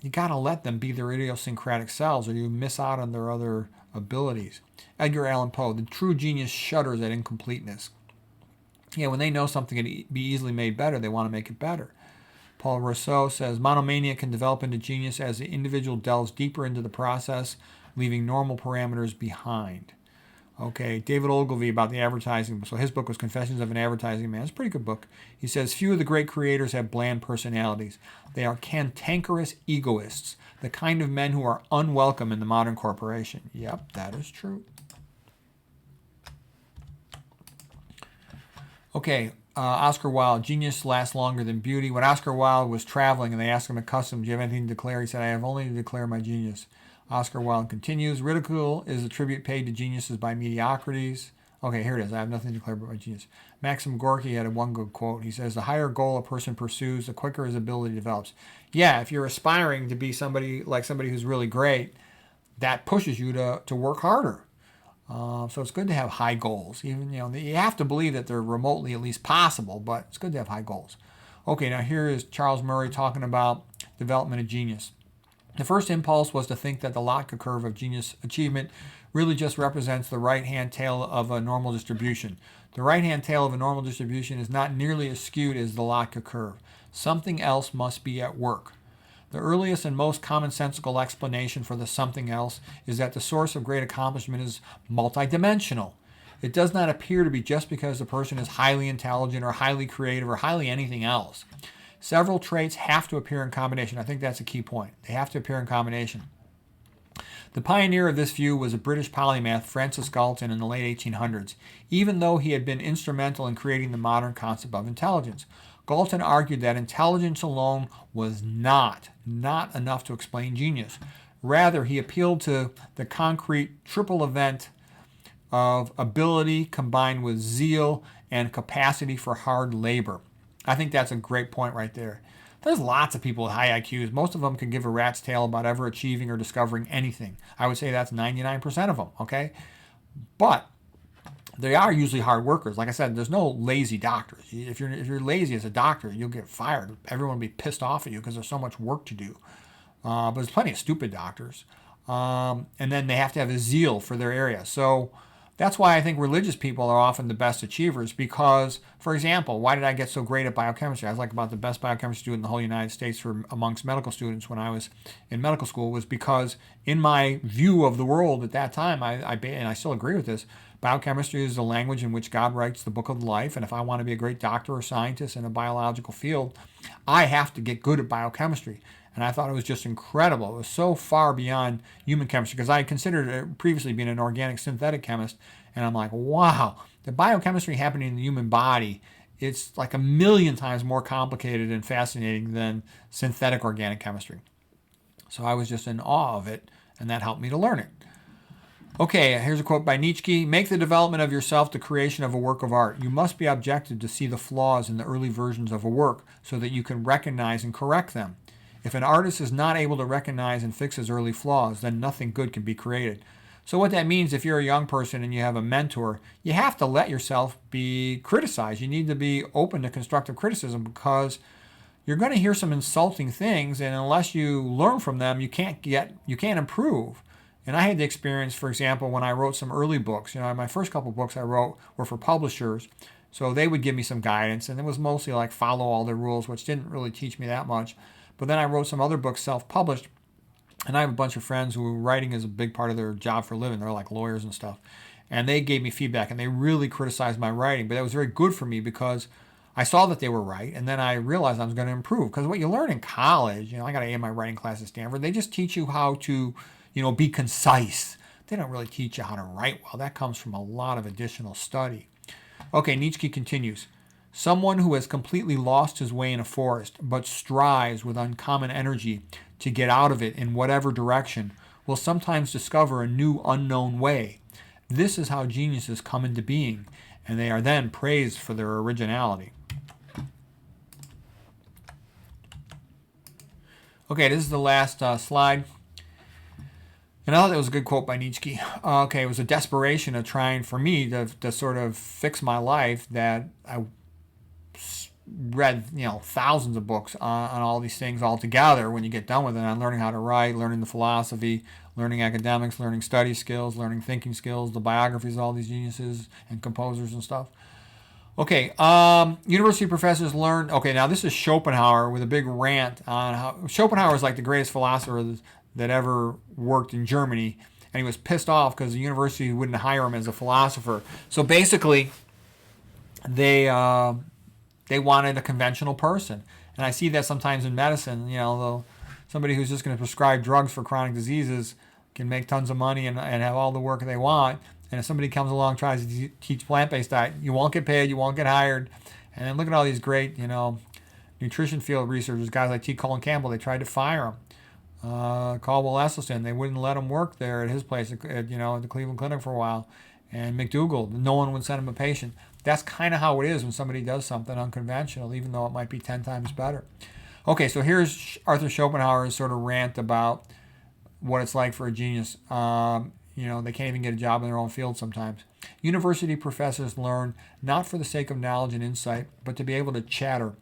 You got to let them be their idiosyncratic selves, or you miss out on their other abilities. Edgar Allan Poe, the true genius shudders at incompleteness. Yeah, when they know something can be easily made better, they want to make it better. Paul Rousseau says, monomania can develop into genius as the individual delves deeper into the process, leaving normal parameters behind. Okay, David Ogilvy about the advertising. So his book was Confessions of an Advertising Man. It's a pretty good book. He says, few of the great creators have bland personalities. They are cantankerous egoists, the kind of men who are unwelcome in the modern corporation. Yep, that is true. Okay, Oscar Wilde, genius lasts longer than beauty. When Oscar Wilde was traveling and they asked him at customs, do you have anything to declare? He said, I have only to declare my genius. Oscar Wilde continues, ridicule is a tribute paid to geniuses by mediocrities. Okay, here it is. I have nothing to declare but my genius. Maxim Gorky had one good quote. He says, the higher goal a person pursues, the quicker his ability develops. Yeah, if you're aspiring to be somebody who's really great, that pushes you to work harder. So it's good to have high goals. Even, you have to believe that they're remotely at least possible, but it's good to have high goals. Okay, now here is Charles Murray talking about development of genius. The first impulse was to think that the Lotka curve of genius achievement really just represents the right-hand tail of a normal distribution. The right-hand tail of a normal distribution is not nearly as skewed as the Lotka curve. Something else must be at work. The earliest and most commonsensical explanation for the something else is that the source of great accomplishment is multidimensional. It does not appear to be just because the person is highly intelligent or highly creative or highly anything else. Several traits have to appear in combination. I think that's a key point. They have to appear in combination. The pioneer of this view was a British polymath, Francis Galton, in the late 1800s, even though he had been instrumental in creating the modern concept of intelligence. Galton argued that intelligence alone was not enough to explain genius. Rather, he appealed to the concrete triple event of ability combined with zeal and capacity for hard labor. I think that's a great point right there. There's lots of people with high IQs. Most of them can give a rat's tail about ever achieving or discovering anything. I would say that's 99% of them, okay? But they are usually hard workers. Like I said, there's no lazy doctors. If you're lazy as a doctor, you'll get fired. Everyone will be pissed off at you because there's so much work to do. But there's plenty of stupid doctors. And then they have to have a zeal for their area. So that's why I think religious people are often the best achievers because, for example, why did I get so great at biochemistry? I was like about the best biochemistry student in the whole United States amongst medical students when I was in medical school was because in my view of the world at that time, and I still agree with this, biochemistry is the language in which God writes the book of life, and if I want to be a great doctor or scientist in a biological field, I have to get good at biochemistry. And I thought it was just incredible. It was so far beyond human chemistry because I had considered it previously being an organic synthetic chemist. And I'm like, wow, the biochemistry happening in the human body, it's like 1,000,000 times more complicated and fascinating than synthetic organic chemistry. So I was just in awe of it, and that helped me to learn it. Okay, here's a quote by Nietzsche. Make the development of yourself the creation of a work of art. You must be objective to see the flaws in the early versions of a work so that you can recognize and correct them. If an artist is not able to recognize and fix his early flaws, then nothing good can be created. So what that means, if you're a young person and you have a mentor, you have to let yourself be criticized. You need to be open to constructive criticism because you're going to hear some insulting things, and unless you learn from them, you can't improve. And I had the experience, for example, when I wrote some early books. My first couple books I wrote were for publishers, so they would give me some guidance, and it was mostly like follow all the rules, which didn't really teach me that much. But then I wrote some other books self-published, and I have a bunch of friends who writing is a big part of their job for a living. They're like lawyers and stuff. And they gave me feedback, and they really criticized my writing. But that was very good for me because I saw that they were right, and then I realized I was going to improve. Because what you learn in college, I got an A in my writing class at Stanford, they just teach you how to, be concise. They don't really teach you how to write well. That comes from a lot of additional study. Okay, Nietzsche continues. Someone who has completely lost his way in a forest, but strives with uncommon energy to get out of it in whatever direction, will sometimes discover a new unknown way. This is how geniuses come into being, and they are then praised for their originality. Okay, this is the last slide. And I thought that was a good quote by Nietzsche. Okay, it was a desperation of trying for me to sort of fix my life that I read, thousands of books on all these things all together when you get done with it, on learning how to write, learning the philosophy, learning academics, learning study skills, learning thinking skills, the biographies of all these geniuses and composers and stuff. Okay, university professors learn. Okay, now this is Schopenhauer with a big rant on how Schopenhauer is like the greatest philosopher that ever worked in Germany, and he was pissed off because the university wouldn't hire him as a philosopher. So basically, they wanted a conventional person, and I see that sometimes in medicine. Somebody who's just going to prescribe drugs for chronic diseases can make tons of money and have all the work they want. And if somebody comes along and tries to teach plant-based diet, you won't get paid, you won't get hired. And then look at all these great, nutrition field researchers, guys like T. Colin Campbell. They tried to fire him. Caldwell Esselstyn, they wouldn't let him work there at his place, at the Cleveland Clinic for a while. And Mcdougall, no one would send him a patient. That's kind of how it is when somebody does something unconventional, even though it might be 10 times better. Okay, so here's Arthur Schopenhauer's sort of rant about what it's like for a genius. They can't even get a job in their own field sometimes. University professors learn not for the sake of knowledge and insight, but to be able to chatter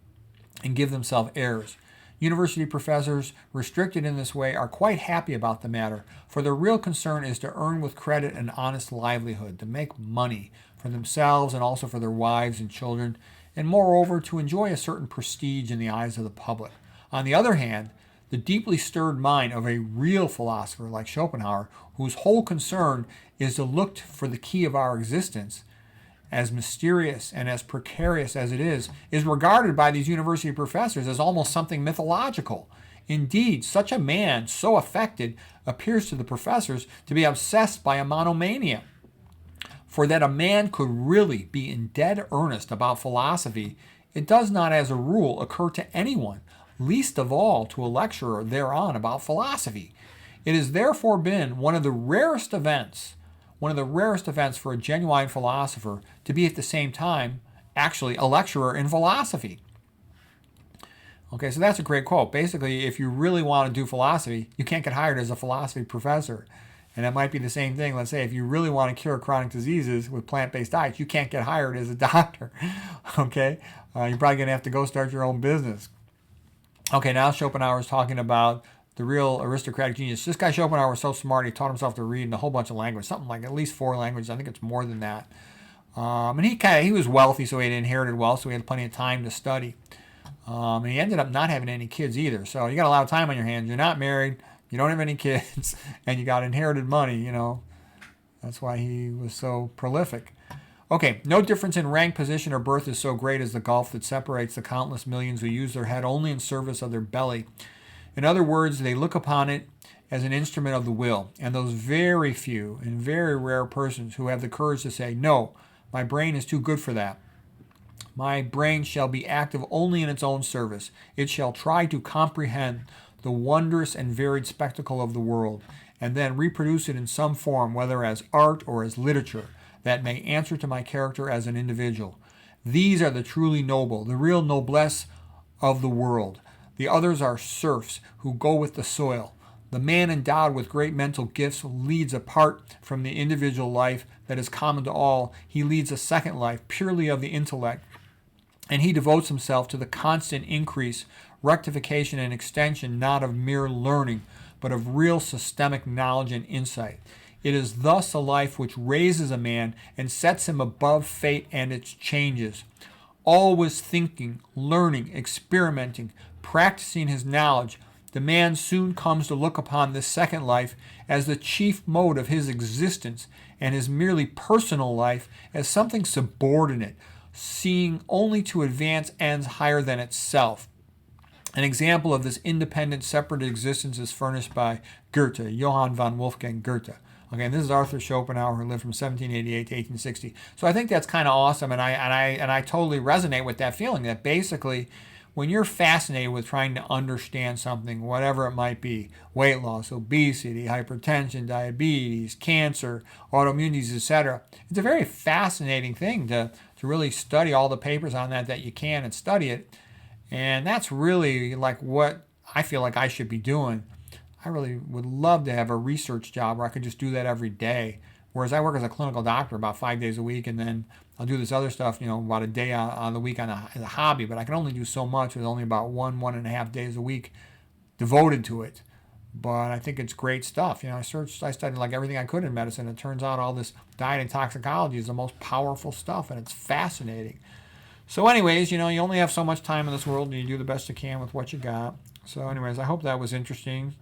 and give themselves airs. University professors, restricted in this way, are quite happy about the matter, for their real concern is to earn with credit an honest livelihood, to make money for themselves and also for their wives and children, and moreover to enjoy a certain prestige in the eyes of the public. On the other hand, the deeply stirred mind of a real philosopher like Schopenhauer, whose whole concern is to look for the key of our existence, as mysterious and as precarious as it is regarded by these university professors as almost something mythological. Indeed, such a man, so affected, appears to the professors to be obsessed by a monomania. For that a man could really be in dead earnest about philosophy, it does not as a rule occur to anyone, least of all to a lecturer thereon about philosophy. It has therefore been one of the rarest events for a genuine philosopher to be at the same time actually a lecturer in philosophy. Okay, so that's a great quote. Basically, if you really want to do philosophy, you can't get hired as a philosophy professor. And that might be the same thing. Let's say if you really want to cure chronic diseases with plant-based diets, you can't get hired as a doctor. Okay, you're probably going to have to go start your own business. Okay, now Schopenhauer is talking about the real aristocratic genius. This guy Schopenhauer was so smart, he taught himself to read in a whole bunch of languages, something like at least 4 languages. I think it's more than that. And he was wealthy, so he had inherited wealth, so he had plenty of time to study. And he ended up not having any kids either. So you got a lot of time on your hands. You're not married, you don't have any kids, and you got inherited money. That's why he was so prolific. Okay, no difference in rank, position, or birth is so great as the gulf that separates the countless millions who use their head only in service of their belly. In other words, they look upon it as an instrument of the will, and those very few and very rare persons who have the courage to say, no, my brain is too good for that. My brain shall be active only in its own service. It shall try to comprehend the wondrous and varied spectacle of the world, and then reproduce it in some form, whether as art or as literature, that may answer to my character as an individual. These are the truly noble, the real noblesse of the world. The others are serfs who go with the soil. The man endowed with great mental gifts leads apart from the individual life that is common to all. He leads a second life purely of the intellect, and he devotes himself to the constant increase, rectification, and extension not of mere learning, but of real systemic knowledge and insight. It is thus a life which raises a man and sets him above fate and its changes. Always thinking, learning, experimenting, practicing his knowledge, the man soon comes to look upon this second life as the chief mode of his existence, and his merely personal life as something subordinate, seeing only to advance ends higher than itself. An example of this independent, separate existence is furnished by Goethe, Johann von Wolfgang Goethe. Okay, and this is Arthur Schopenhauer, who lived from 1788 to 1860. So I think that's kind of awesome, and I totally resonate with that feeling that basically, when you're fascinated with trying to understand something, whatever it might be, weight loss, obesity, hypertension, diabetes, cancer, autoimmune disease, etc., it's a very fascinating thing to really study all the papers on that you can and study it. And that's really like what I feel like I should be doing. I really would love to have a research job where I could just do that every day. Whereas I work as a clinical doctor about 5 days a week, and then I'll do this other stuff, about a day on the week as a hobby. But I can only do so much with only about 1.5 days a week devoted to it. But I think it's great stuff. I studied like everything I could in medicine. It turns out all this diet and toxicology is the most powerful stuff, and it's fascinating. So anyways, you only have so much time in this world, and you do the best you can with what you got. So anyways, I hope that was interesting.